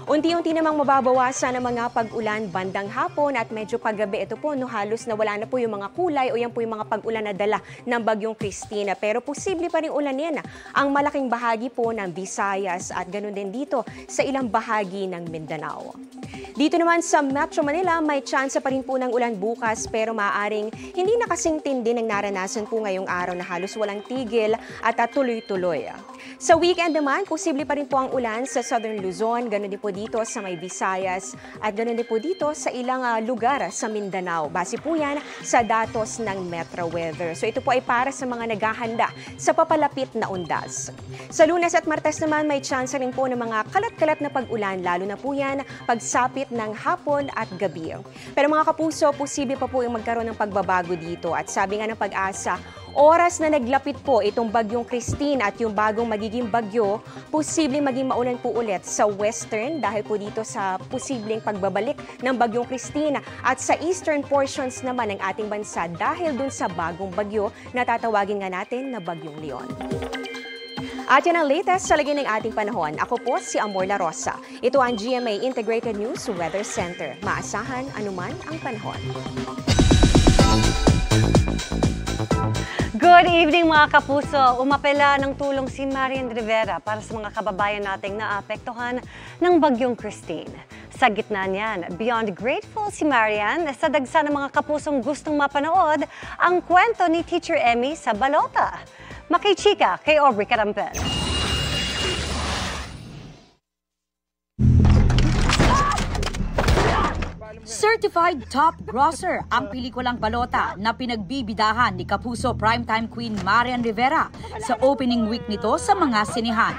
Unti-unti namang mababawasan ang mga pag-ulan bandang hapon at medyo paggabi. Ito po, halos nawala na po yung mga kulay o yan po yung mga pag-ulan na dala ng bagyong Cristina. Pero posible pa rin ulan yan ang malaking bahagi po ng Visayas at ganoon din dito sa ilang bahagi ng Mindanao. Dito naman sa Metro Manila, may tsansa pa rin po ng ulan bukas pero maaaring hindi na kasing tindi ng naranasan po ngayong araw na halos walang tigil at tuloy-tuloy. Sa weekend naman, posible pa rin po ang ulan sa Southern Luzon, ganoon din po dito sa may Visayas at ganoon din po dito sa ilang lugar sa Mindanao. Base po yan sa datos ng Metro Weather. So ito po ay para sa mga naghahanda sa papalapit na undas. Sa Lunes at Martes naman, may tsansa rin po ng mga kalat-kalat na pag-ulan, lalo na po yan pagsapit ng hapon at gabi. Pero mga kapuso, posible pa po yung magkaroon ng pagbabago dito at sabi nga ng Pag-asa, oras na naglapit po itong bagyong Christine at yung bagong magiging bagyo, posibleng maging maulan po ulit sa western dahil po dito sa posibleng pagbabalik ng bagyong Christine at sa eastern portions naman ng ating bansa dahil dun sa bagong bagyo na tatawagin nga natin na bagyong Leon. At yan ang latest sa lagay ng ating panahon. Ako po si Amor La Rosa. Ito ang GMA Integrated News Weather Center. Maasahan anuman ang panahon. Good evening mga kapuso! Umapela ng tulong si Marian Rivera para sa mga kababayan nating naapektuhan ng bagyong Christine. Sa gitna niyan, beyond grateful si Marian sa dagsa ng mga kapusong gustong mapanood ang kwento ni Teacher Emmy sa balota. Makichika kay Aubrey Carampel. Certified top grosser ang pelikulang Balota na pinagbibidahan ni Kapuso Primetime Queen Marian Rivera sa opening week nito sa mga sinihan.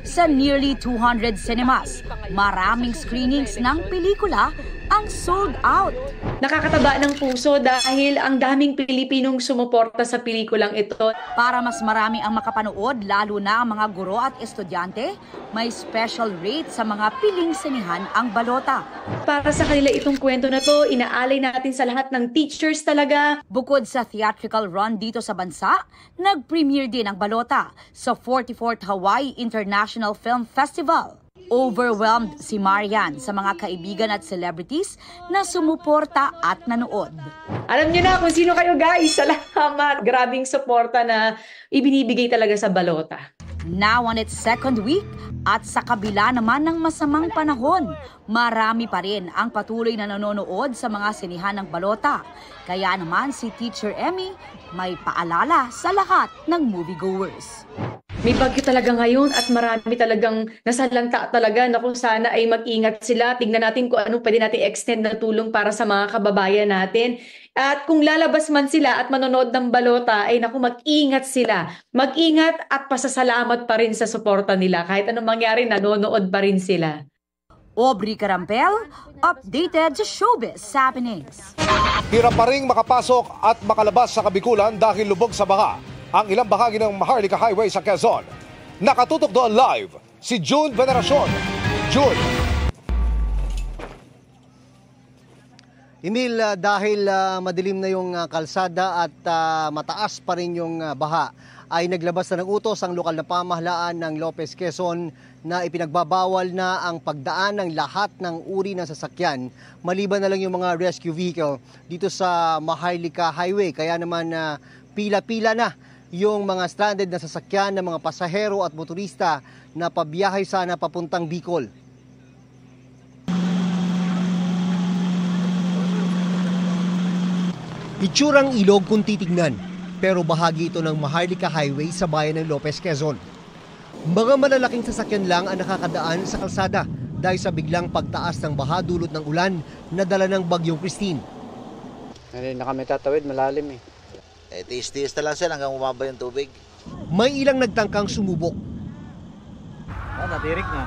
Sa nearly 200 cinemas, maraming screenings ng pelikula ang sold out. Nakakataba ng puso dahil ang daming Pilipinong sumuporta sa pelikulang ito. Para mas marami ang makapanood, lalo na ang mga guro at estudyante, may special rate sa mga piling sinihan ang Balota. Para sa kanila itong kwento na to, inaalay natin sa lahat ng teachers talaga. Bukod sa theatrical run dito sa bansa, nag-premiere din ang Balota sa 44th Hawaii International Film Festival. Overwhelmed si Marian sa mga kaibigan at celebrities na sumuporta at nanood. Alam niyo na kung sino kayo guys. Salamat. Grabing suporta na ibinibigay talaga sa Balota. Now on its second week at sa kabila naman ng masamang panahon, marami pa rin ang patuloy na nanonood sa mga sinihan ng Balota. Kaya naman si Teacher Emmy may paalala sa lahat ng moviegoers. May bagyo talaga ngayon at marami talagang nasalanta talaga na kung sana ay mag-ingat sila. Tingnan natin kung ano pwede natin extend na tulong para sa mga kababayan natin. At kung lalabas man sila at manonood ng Balota, ay naku, mag-ingat sila. Mag-ingat at pasasalamat pa rin sa suporta nila. Kahit anong mangyari, nanonood pa rin sila. Aubrey Carampel, updated sa showbiz happenings. Hirap pa rin makapasok at makalabas sa Kabikulan dahil lubog sa baha ang ilang bahagi ng Maharlika Highway sa Quezon. Nakatutok doon live si June Veneracion. June. Emil, dahil madilim na yung kalsada at mataas pa rin yung baha, ay naglabas na ng utos ang lokal na pamahalaan ng Lopez, Quezon na ipinagbabawal na ang pagdaan ng lahat ng uri ng sasakyan, maliban na lang yung mga rescue vehicle dito sa Maharlika Highway. Kaya naman pila-pila na yung mga stranded na sasakyan ng mga pasahero at motorista na pabiyahe sana papuntang Bicol. Itsurang ilog kung titignan, pero bahagi ito ng Maharlika Highway sa bayan ng Lopez, Quezon. Mga malalaking sasakyan lang ang nakakadaan sa kalsada dahil sa biglang pagtaas ng baha dulot ng ulan na dala ng bagyong Christine. Hindi na kami tatawid, malalim eh. Tiis-tiis na lang siya hanggang umaba yung tubig. May ilang nagtangkang sumubok. Natirik na.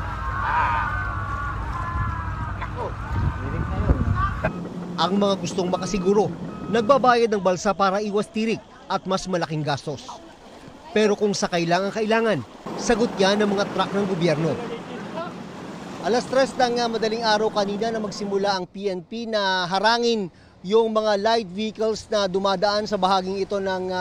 Ang mga gustong makasiguro, nagbabayad ng balsa para iwas tirik at mas malaking gastos. Pero kung sa kailangan, sagot yan ng mga truck ng gobyerno. Alas 3 ng madaling araw kanina na magsimula ang PNP na harangin yung mga light vehicles na dumadaan sa bahaging ito ng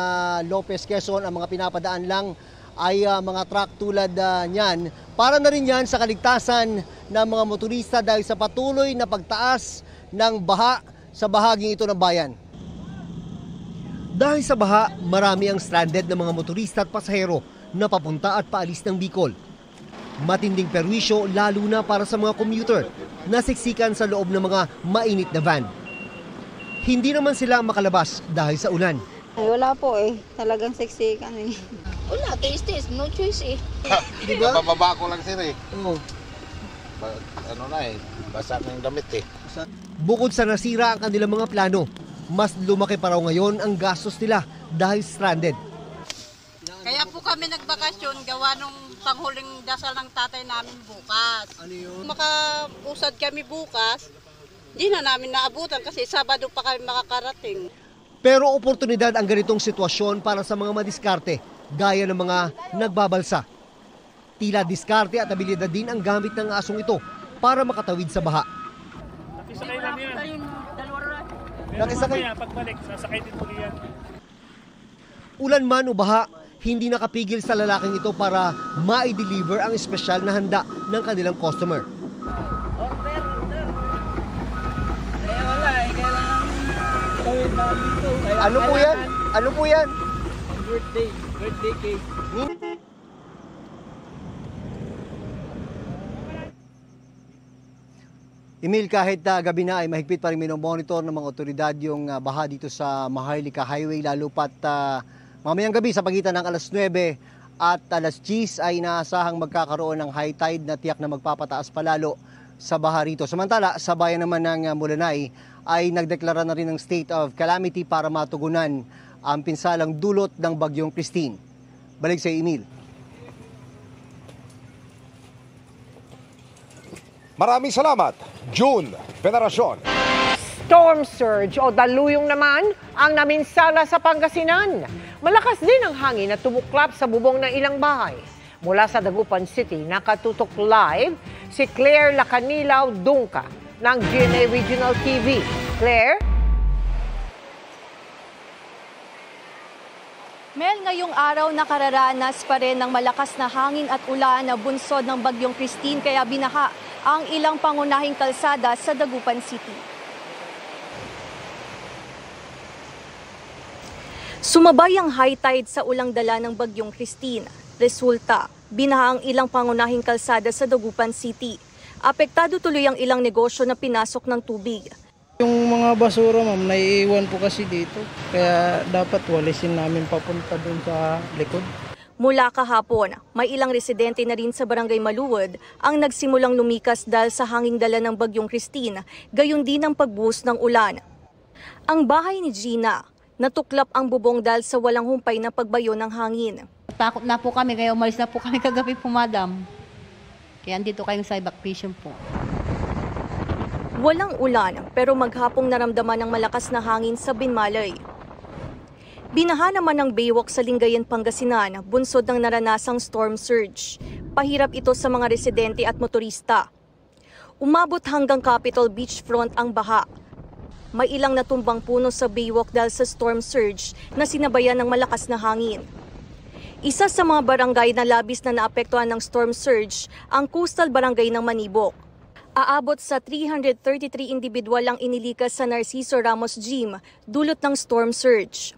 Lopez, Quezon. Ang mga pinapadaan lang ay mga truck tulad niyan. Para na rin yan sa kaligtasan ng mga motorista dahil sa patuloy na pagtaas ng baha sa bahaging ito ng bayan. Dahil sa baha, marami ang stranded na mga motorista at pasahero na papunta at paalis ng Bicol. Matinding perwisyo lalo na para sa mga commuter na siksikan sa loob ng mga mainit na van. Hindi naman sila makalabas dahil sa ulan. Ay, wala po eh. Talagang siksikan eh. Wala, taste, no choice eh. Diba? Bababa ko lang sir eh. Oo. Ano na eh, basa na yung damit eh. Bukod sa nasira ang kanilang mga plano, mas lumaki pa raw ngayon ang gastos nila dahil stranded. Kaya po kami nagbakasyon gawa nung panghuling dasal ng tatay namin bukas. Ano yun? Makausad kami bukas, di na namin naabutan kasi Sabado pa kami makakarating. Pero oportunidad ang ganitong sitwasyon para sa mga madiskarte, gaya ng mga nagbabalsa. Tila diskarte at abilidad din ang gamit ng asong ito para makatawid sa baha. Nakisakay lang yan. Nakisakay? Pagbalik, sasakay din muli yan. Ulan man o baha, hindi nakapigil sa lalaking ito para ma-deliver ang espesyal na handa ng kanilang customer. Ano po yan? Ano po yan? Birthday cake. Emil, kahit gabi na ay mahigpit pa rin minomonitor ng mga otoridad yung baha dito sa Maharlika Highway, lalo pat mamayang gabi sa pagitan ng alas 9 at alas 10 ay inaasahang magkakaroon ng high tide na tiyak na magpapataas palalo sa baha rito. Samantala, sa bayan naman ng Mulanay ay nagdeklara na rin ng state of calamity para matugunan ang pinsalang dulot ng bagyong Christine. Balik sa Emil. Maraming salamat, June Veneracion. Storm surge o daluyong naman ang naminsala sa Pangasinan. Malakas din ang hangin na tumuklap sa bubong ng ilang bahay. Mula sa Dagupan City, nakatutok live si Claire Lacanilaw Dungka ng GMA Regional TV. Claire? Mel, ngayong araw nakararanas pa rin ng malakas na hangin at ulan na bunsod ng bagyong Christine kaya binaha ang ilang pangunahing kalsada sa Dagupan City. Sumabay ang high tide sa ulang dala ng bagyong Christine. Resulta, binaha ang ilang pangunahing kalsada sa Dagupan City. Apektado tuloy ang ilang negosyo na pinasok ng tubig. Yung mga basura, ma'am, naiiwan po kasi dito. Kaya dapat walisin namin papunta dun sa likod. Mula kahapon, may ilang residente na rin sa Barangay Maluwod ang nagsimulang lumikas dahil sa hanging dala ng bagyong Christine, gayon din ang pagbuhos ng ulan. Ang bahay ni Gina, natuklap ang bubong dahil sa walang humpay na pagbayo ng hangin. Takot na po kami, kaya umalis na po kami kagabi po, madam. Kaya andito kayong sa evacuation po. Walang ulan pero maghapong naramdaman ng malakas na hangin sa Binmalay. Binaha naman ng Baywalk sa Lingayen, Pangasinan, bunsod ng naranasang storm surge. Pahirap ito sa mga residente at motorista. Umabot hanggang Capitol Beachfront ang baha. May ilang natumbang puno sa Baywalk dahil sa storm surge na sinabayan ng malakas na hangin. Isa sa mga barangay na labis na naapektuhan ng storm surge ang Coastal Barangay ng Manibok. Aabot sa 333 individual ang inilikas sa Narciso Ramos Gym dulot ng storm surge.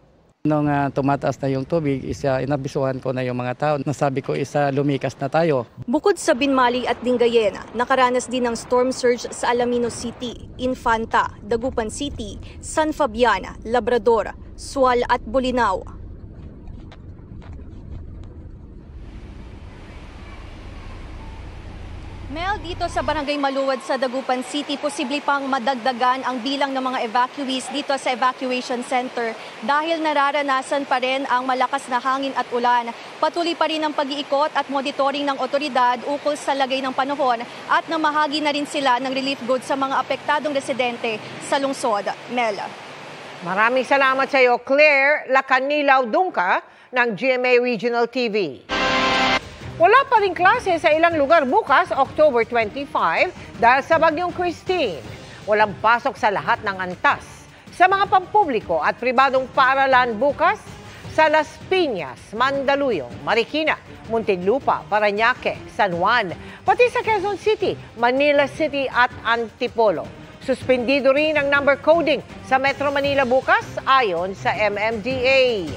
Nung tumataas na yung tubig, inabisuhan ko na yung mga tao. Nasabi ko, lumikas na tayo. Bukod sa Binmali at Lingayen, nakaranas din ng storm surge sa Alaminos City, Infanta, Dagupan City, San Fabian, Labrador, Sual at Bolinao. Mel, dito sa Barangay Maluwad sa Dagupan City, posible pang madagdagan ang bilang ng mga evacuees dito sa evacuation center dahil nararanasan pa rin ang malakas na hangin at ulan. Patuloy pa rin ang pag-iikot at monitoring ng otoridad ukol sa lagay ng panahon at namahagi na rin sila ng relief goods sa mga apektadong residente sa lungsod. Mel. Maraming salamat sa iyo, Claire Lacanilaw Dungka ng GMA Regional TV. Wala pa rin klase sa ilang lugar bukas, October 25, dahil sa bagyong Christine. Walang pasok sa lahat ng antas. Sa mga pampubliko at pribadong paaralan bukas, sa Las Piñas, Mandaluyong, Marikina, Muntinlupa, Parañaque, San Juan, pati sa Quezon City, Manila City at Antipolo. Suspendido rin ang number coding sa Metro Manila bukas ayon sa MMDA.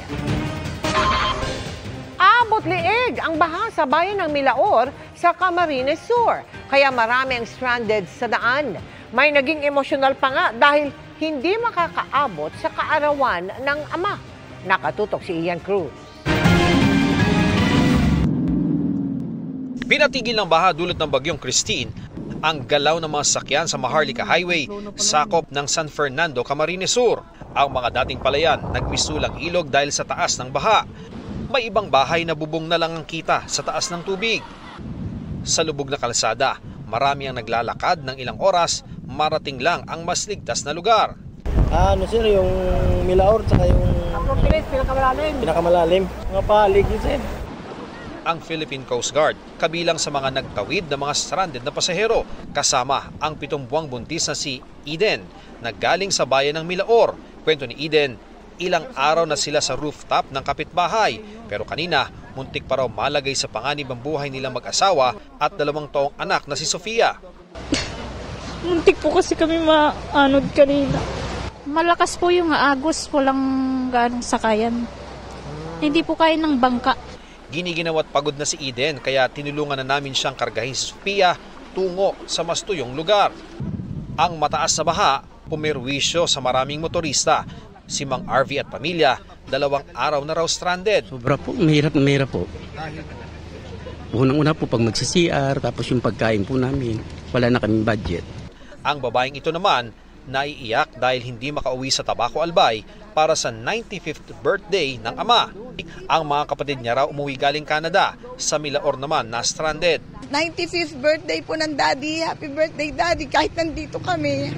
Abot liig ang baha sa bayan ng Milaor sa Camarines Sur. Kaya marami ang stranded sa daan. May naging emosyonal pa nga dahil hindi makakaabot sa kaarawan ng ama. Nakatutok si Ian Cruz. Pinatigil ng baha dulot ng bagyong Christine ang galaw ng mga sasakyan sa Maharlika Highway, sakop ng San Fernando, Camarines Sur. Ang mga dating palayan nagmisulang ilog dahil sa taas ng baha. May ibang bahay na bubong na lang ang kita sa taas ng tubig. Sa lubog na kalsada, marami ang naglalakad ng ilang oras, marating lang ang mas ligtas na lugar. Sir, yung Milaor tsaka yung pinakamalalim. Mga paligid, sir. Ang Philippine Coast Guard, kabilang sa mga nagtawid na mga stranded na pasahero, kasama ang 7 buwang buntis na si Eden, na galing sa bayan ng Milaor. Kwento ni Eden, ilang araw na sila sa rooftop ng kapitbahay, pero kanina muntik pa raw malagay sa panganib ang buhay nilang mag-asawa at 2 taong anak na si Sofia. Muntik po kasi kami maanod kanina. Malakas po yung agos, walang ganong sakayan. Hindi po kaya ng bangka. Giniginaw at pagod na si Eden kaya tinulungan na namin siyang kargahin si Sofia tungo sa mas tuyong lugar. Ang mataas na baha pumerwisyo sa maraming motorista. Si Mang RV at pamilya, 2 araw na raw stranded. Sobra po, mahirap po. Unang-una po pag magsi-CR, tapos yung pagkain po namin, wala na kaming budget. Ang babaeng ito naman, naiiyak dahil hindi makauwi sa Tabaco Albay para sa 95th birthday ng ama. Ang mga kapatid niya raw umuwi galing Canada, sa Milaor naman na stranded. 95th birthday po ng Daddy, happy birthday Daddy, kahit nandito kami.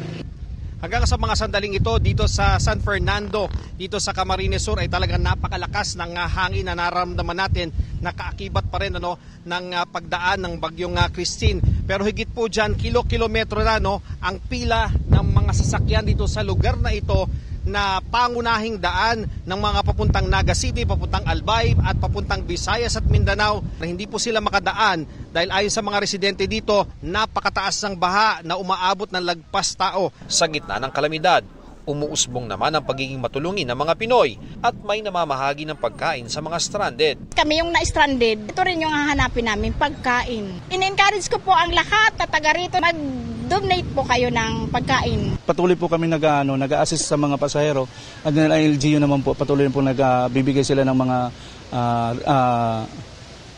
Hanggang sa mga sandaling ito dito sa San Fernando, dito sa Camarines Sur ay talagang napakalakas ng hangin na nararamdaman natin. Nakaakibat pa rin ng pagdaan ng bagyong Christine. Pero higit po dyan, kilometro na ang pila ng mga sasakyan dito sa lugar na ito na pangunahing daan ng mga papuntang Naga City, papuntang Albay at papuntang Visayas at Mindanao na hindi po sila makadaan dahil ayon sa mga residente dito, napakataas ng baha na umaabot ng lagpas tao. Sa gitna ng kalamidad, umuusbong naman ang pagiging matulungin ng mga Pinoy at may namamahagi ng pagkain sa mga stranded. Kami yung na-stranded, ito rin yung hahanapin namin, pagkain. In-encourage ko po ang lahat na taga rito, mag-donate po kayo ng pagkain. Patuloy po kami nag-a-assist sa mga pasahero at ng LGU naman po, patuloy po nagbibigay sila ng mga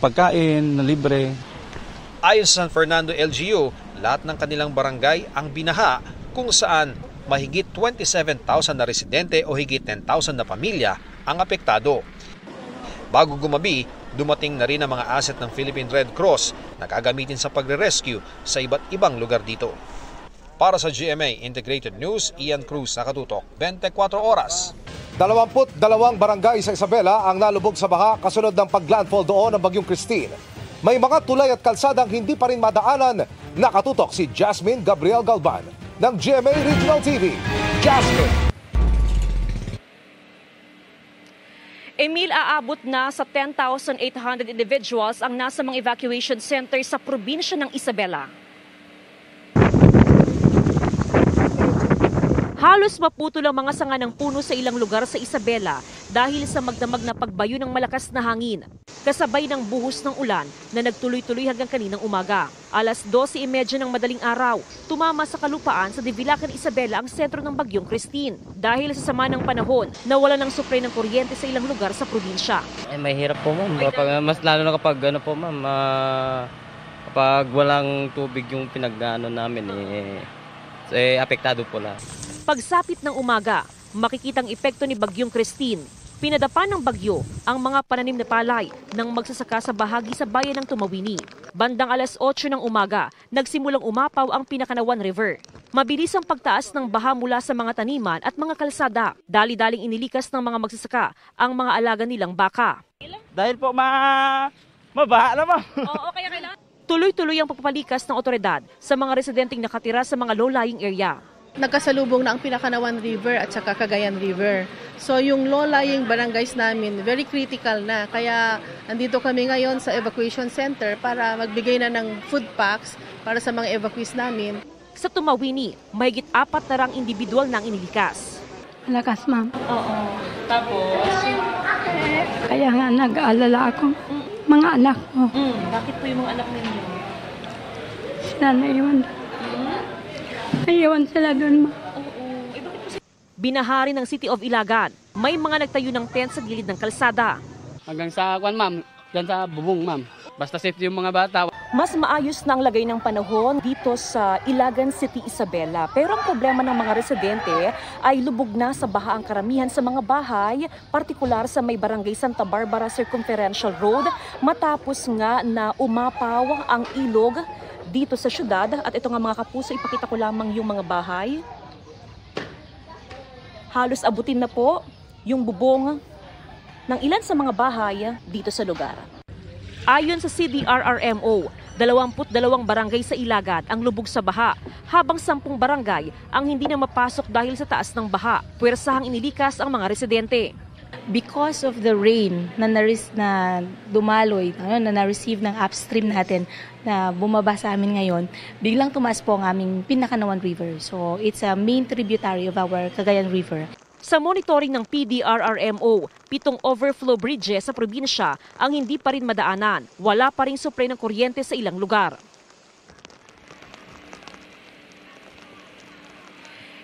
pagkain na libre. Ayon sa San Fernando LGU, lahat ng kanilang barangay ang binaha kung saan mahigit 27,000 na residente o higit 10,000 na pamilya ang apektado. Bago gumabi, dumating na rin ang mga asset ng Philippine Red Cross na gagamitin sa pagre-rescue sa iba't ibang lugar dito. Para sa GMA Integrated News, Ian Cruz, nakatutok, 24 oras. 22 barangay sa Isabela ang nalubog sa baha kasunod ng paglandfall doon ng bagyong Christine. May mga tulay at kalsadang hindi pa rin madaanan. Nakatutok si Jasmine Gabriel Galban ng GMA Regional TV. Jasmine. Emil, aabot na sa 10,800 individuals ang nasa mga evacuation center sa probinsya ng Isabela. Halos maputol ang mga sanga ng puno sa ilang lugar sa Isabela dahil sa magdamag na pagbayo ng malakas na hangin, kasabay ng buhos ng ulan na nagtuloy-tuloy hanggang kaninang umaga. Alas 12:30 ng madaling araw, tumama sa kalupaan sa Divilacan, Isabela ang sentro ng bagyong Christine. Dahil sa sama ng panahon, nawalan ng supply ng kuryente sa ilang lugar sa probinsya. Mahirap po ma'am, mas lalo na kapag Pag walang tubig yung pinagdaanan namin, apektado po lahat. Pagsapit ng umaga, makikitang epekto ni Bagyong Christine. Pinadapa ng bagyo ang mga pananim na palay ng magsasaka sa bahagi sa bayan ng Tumawini. Bandang alas 8 ng umaga, nagsimulang umapaw ang Pinakanawan River. Mabilis ang pagtaas ng baha mula sa mga taniman at mga kalsada. Dali-daling inilikas ng mga magsasaka ang mga alaga nilang baka. Dahil po mabaha naman. Oo, kaya kailangan. Tuloy-tuloy ang pagpapalikas ng otoridad sa mga residenteng nakatira sa mga low-lying area. Nagkasalubong na ang Pinakanawan River at saka Cagayan River. So yung low-lying barangays namin, very critical na. Kaya andito kami ngayon sa evacuation center para magbigay na ng food packs para sa mga evacuees namin. Sa Tumawini, mahigit 4 na rang individual nang inilikas. Malakas, ma'am. Oo. Tapos? Kaya nga nag-aalala ako. Mga anak ko. Bakit po yung mga anak ninyo? Sila naiwan. Naiwan sila doon, ma. Binahari ng City of Ilagan. May mga nagtayo ng tent sa gilid ng kalsada. Hanggang sa ma'am, dyan sa bubong, ma'am. Basta safety yung mga bata. Mas maayos na ang lagay ng panahon dito sa Ilagan City, Isabela. Pero ang problema ng mga residente ay lubog na sa baha ang karamihan sa mga bahay, partikular sa may barangay Santa Barbara Circumferential Road, matapos nga na umapaw ang ilog dito sa syudad. At ito nga mga kapuso, ipakita ko lamang yung mga bahay. Halos abutin na po yung bubong ng ilan sa mga bahay dito sa lugar. Ayon sa CDRRMO, 22 barangay sa Ilagan ang lubog sa baha, habang 10 barangay ang hindi na mapasok dahil sa taas ng baha. Puwersahang inilikas ang mga residente. Because of the rain na dumaloy, na na-receive ng upstream natin na bumaba sa amin ngayon, biglang tumaas po ang aming Pinakanawan River. So it's a main tributary of our Cagayan River. Sa monitoring ng PDRRMO, 7 overflow bridges sa probinsya ang hindi pa rin madaanan. Wala pa ring supply ng kuryente sa ilang lugar.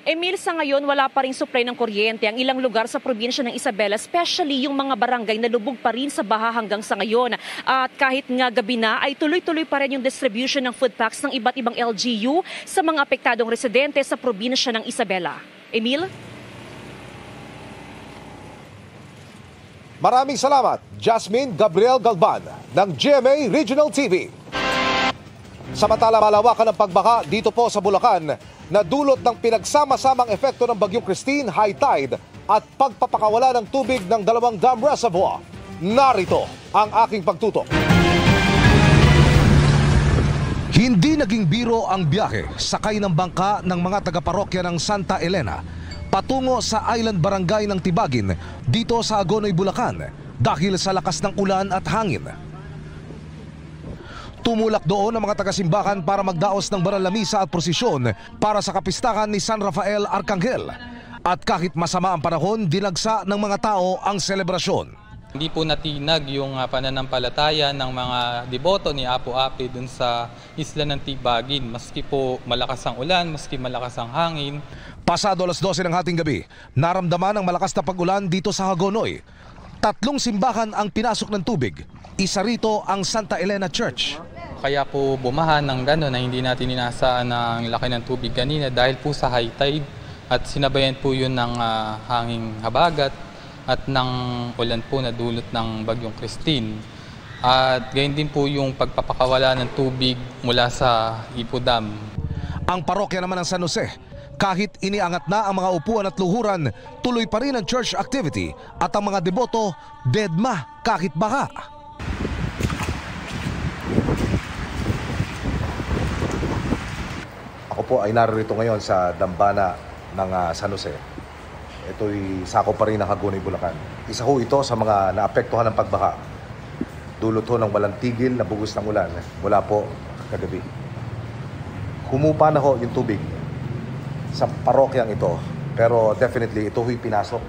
Emil, sa ngayon wala pa ring supply ng kuryente ang ilang lugar sa probinsya ng Isabela, especially yung mga barangay na lubog pa rin sa baha hanggang sa ngayon. At kahit nga gabi na ay tuloy-tuloy pa rin yung distribution ng food packs ng iba't ibang LGU sa mga apektadong residente sa probinsya ng Isabela. Emil? Maraming salamat, Jasmine Gabriel Galban ng GMA Regional TV. Samantala, malawakan ng pagbaha dito po sa Bulacan na dulot ng pinagsama-samang epekto ng Bagyong Christine, high tide at pagpapakawala ng tubig ng 2 dam reservoir. Narito ang aking pagtutok. Hindi naging biro ang biyahe sakay ng bangka ng mga taga-parokya ng Santa Elena patungo sa Island Barangay ng Tibagin dito sa Agonoy, Bulacan dahil sa lakas ng ulan at hangin. Tumulak doon ang mga taga-simbahan para magdaos ng banal na misa at prosesyon para sa kapistahan ni San Rafael Arcangel. At kahit masama ang panahon, dinagsa ng mga tao ang selebrasyon. Hindi po natinag yung pananampalataya ng mga deboto ni Apo Api dun sa isla ng Tibagin. Maski po malakas ang ulan, maski malakas ang hangin. Pasado alas 12 ng hating gabi, naramdaman ang malakas na pag-ulan dito sa Hagonoy. 3 simbahan ang pinasok ng tubig. Isa rito ang Santa Elena Church. Kaya po bumahan ng gano'n na hindi natin inasaan ang laki ng tubig kanina dahil po sa high tide at sinabayan po yun ng hanging habagat at ng ulan po na dulot ng Bagyong Christine. At gayon din po yung pagpapakawala ng tubig mula sa Ipo Dam. Ang parokya naman ng San Jose, kahit iniangat na ang mga upuan at luhuran, tuloy pa rin ang church activity at ang mga deboto deadma kahit baha. Ako po ay narito ngayon sa dambana ng San Jose. Ito'y sakop pa rin ng Hagonoy, Bulacan. Isa ho ito sa mga naapektuhan ng pagbaha. Dulot ho ng walang tigil na bugos ng ulan mula po kagabi. Humupa na ho yung tubig sa parokyang ito, pero definitely ito ho'y pinasok.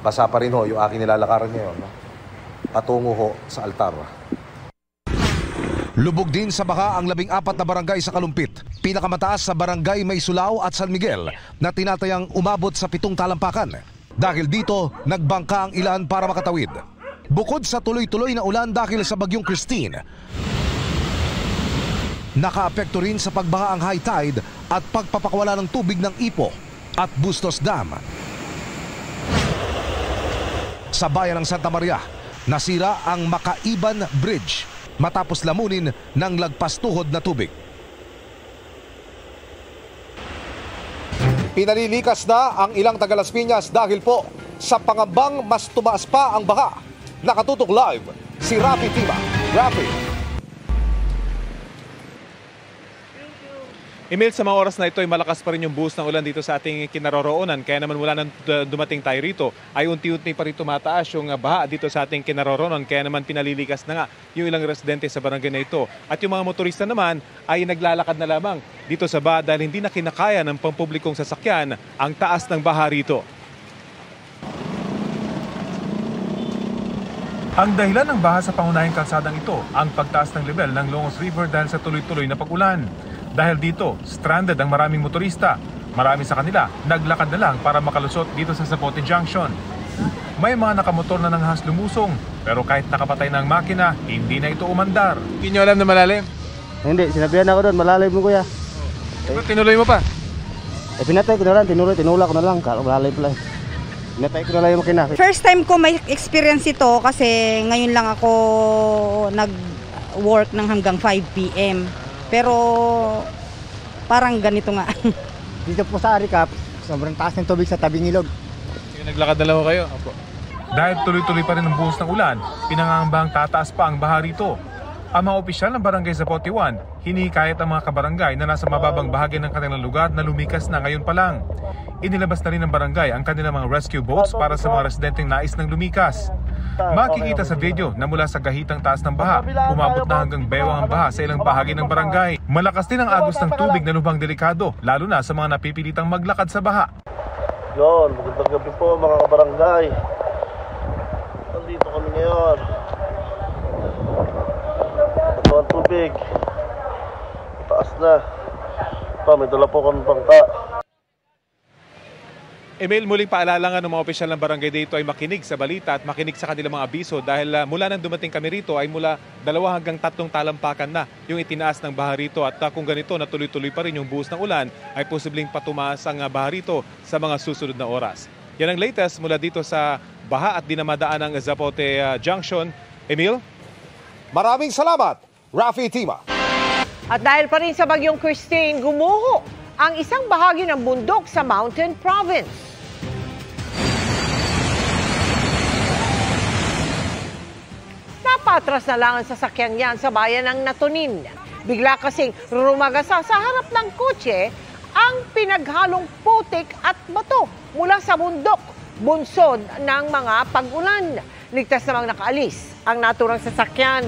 Basa pa rin ho yung aking nilalakaran ngayon, no? Patungo ho sa altar. Lubog din sa baha ang 14 na barangay sa Kalumpit. Pinakamataas sa barangay May Sulao at San Miguel na tinatayang umabot sa 7 talampakan. Dahil dito, nagbangka ang ilan para makatawid. Bukod sa tuloy-tuloy na ulan dahil sa Bagyong Christine, Nakaapekto rin sa pagbaha ang high tide at pagpapakawala ng tubig ng Ipo at Bustos Dam. Sa bayan ng Santa Maria, nasira ang Makaiban Bridge matapos lamunin ng lagpas tuhod na tubig. Pinalilikas na ang ilang taga Las Piñas dahil po sa pangambang mas tumaas pa ang baha. Nakatutok live si Rafi Tima. Rafi. Emil, sa mga oras na ito ay malakas pa rin yung buhos ng ulan dito sa ating kinaroroonan. Kaya naman mula nang dumating tayo rito ay unti-unti pa rin tumataas yung baha dito sa ating kinaroroonan. Kaya naman pinalilikas na nga yung ilang residente sa barangay na ito. At yung mga motorista naman ay naglalakad na lamang dito sa baha dahil hindi na kinakaya ng pampublikong sasakyan ang taas ng baha rito. Ang dahilan ng baha sa pangunahing kalsadang ito ang pagtaas ng level ng Longos River dahil sa tuloy-tuloy na pag-ulan. Dahil dito, stranded ang maraming motorista. Marami sa kanila, naglakad na lang para makalusot dito sa Zapote Junction. May mga nakamotor na nanghas lumusong, pero kahit nakapatay na ang makina, hindi na ito umandar. Hindi nyo alam na malalim? Hindi, sinabihan ako doon, malalim mo kuya. Pero tinuloy mo pa? Pinatay ko na lang, tinula ko na lang, malalim pala. Pinatay ko na lang yung makina. First time ko may experience ito kasi ngayon lang ako nag-work ng hanggang 5 p.m. Pero parang ganito nga. Dito po sa Aricap, sobrang taas ng tubig sa tabing ilog. Sige, naglakad na lang kayo? Opo. Dahil tuloy-tuloy pa rin ang buhos ng ulan, pinangangambahang tataas pa ang baha rito. Ang mga opisyal ng Barangay Zapote 1, hinihikayat ang mga kabarangay na nasa mababang bahagi ng kanilang lugar na lumikas na ngayon pa lang. Inilabas na rin ng barangay ang kanilang mga rescue boats para sa mga residenteng nais ng lumikas. Makikita sa video na mula sa gahitang taas ng baha, umabot na hanggang bewang ang baha sa ilang bahagi ng barangay. Malakas din ang agos ng tubig na lubhang delikado, lalo na sa mga napipilitang maglakad sa baha. Yon, magandang gabi po mga kabarangay. Nandito kami ngayon. Ito ang tubig. Taas na. May dala po kami bangka. Emil, muling paalala nga ng mga opisyal ng barangay dito ay makinig sa balita at makinig sa kanilang mga abiso dahil mula nang dumating kami rito ay mula 2 hanggang 3 talampakan na yung itinaas ng baha rito at kung ganito na tuloy-tuloy pa rin yung buhos ng ulan ay posibleng patumaas ang baha rito sa mga susunod na oras. Yan ang latest mula dito sa baha at dinamadaan ng Zapote Junction. Emil? Maraming salamat, Rafi Tima. At dahil pa rin sa bagyong Christine, gumuho ang isang bahagi ng bundok sa Mountain Province. Napatras na lang ang sasakyan niyan sa bayan ng Natonin. Bigla kasing rumagasa sa harap ng kotse ang pinaghalong putik at bato mula sa bundok, bunsod ng mga pag-ulan. Ligtas namang nakaalis ang naturang sasakyan.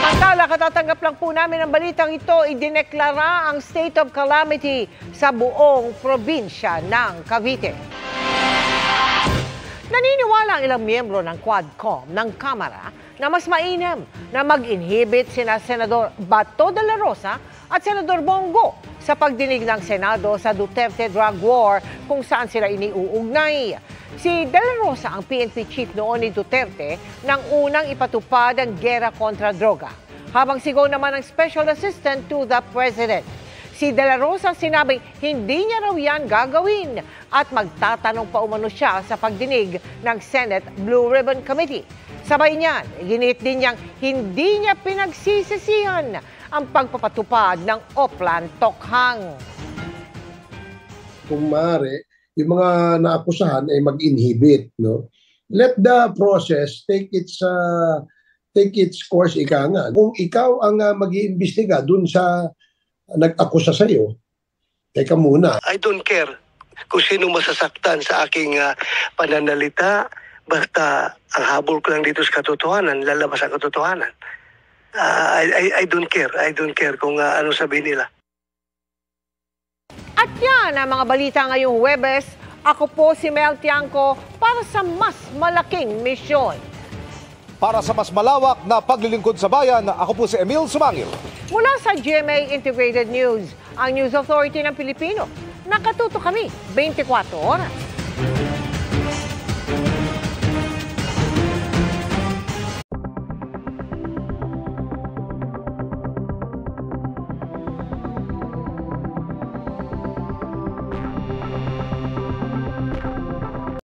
Pagkala, katatanggap lang po namin ang balitang ito, idineklara ang state of calamity sa buong probinsya ng Cavite. Naniniwala ang ilang miyembro ng Quadcom ng Kamara na mas mainam na mag-inhibit sina Senador Bato de la Rosa at Senador Bongo sa pagdinig ng Senado sa Duterte drug war kung saan sila iniuugnay. Si De La Rosa ang PNP chief noon ni Duterte nang unang ipatupad ang gera kontra droga, habang sigaw naman ang special assistant to the president. Si De La Rosa sinabing hindi niya raw yan gagawin at magtatanong pa umano siya sa pagdinig ng Senate Blue Ribbon Committee. Sabay niyan, ginit din niyang hindi niya pinagsisisihan ang pagpapatupad ng Oplan Tokhang. Kung maaari, yung mga naakusahan ay mag-inhibit, no? Let the process take its course, ika nga. Kung ikaw ang mag-iimbestiga dun sa nag-akusa sa iyo, teka muna. I don't care kung sino masasaktan sa aking pananalita, basta ang habol ko lang dito sa katotohanan, lalabas ang katotohanan. I don't care. I don't care kung ano sabihin nila. At yan ang mga balita ngayong Huwebes. Ako po si Mel Tiangco para sa mas malaking misyon. Para sa mas malawak na paglilingkod sa bayan, ako po si Emil Sumangil. Mula sa GMA Integrated News, ang News Authority ng Pilipino. Nakatuto kami 24 oras.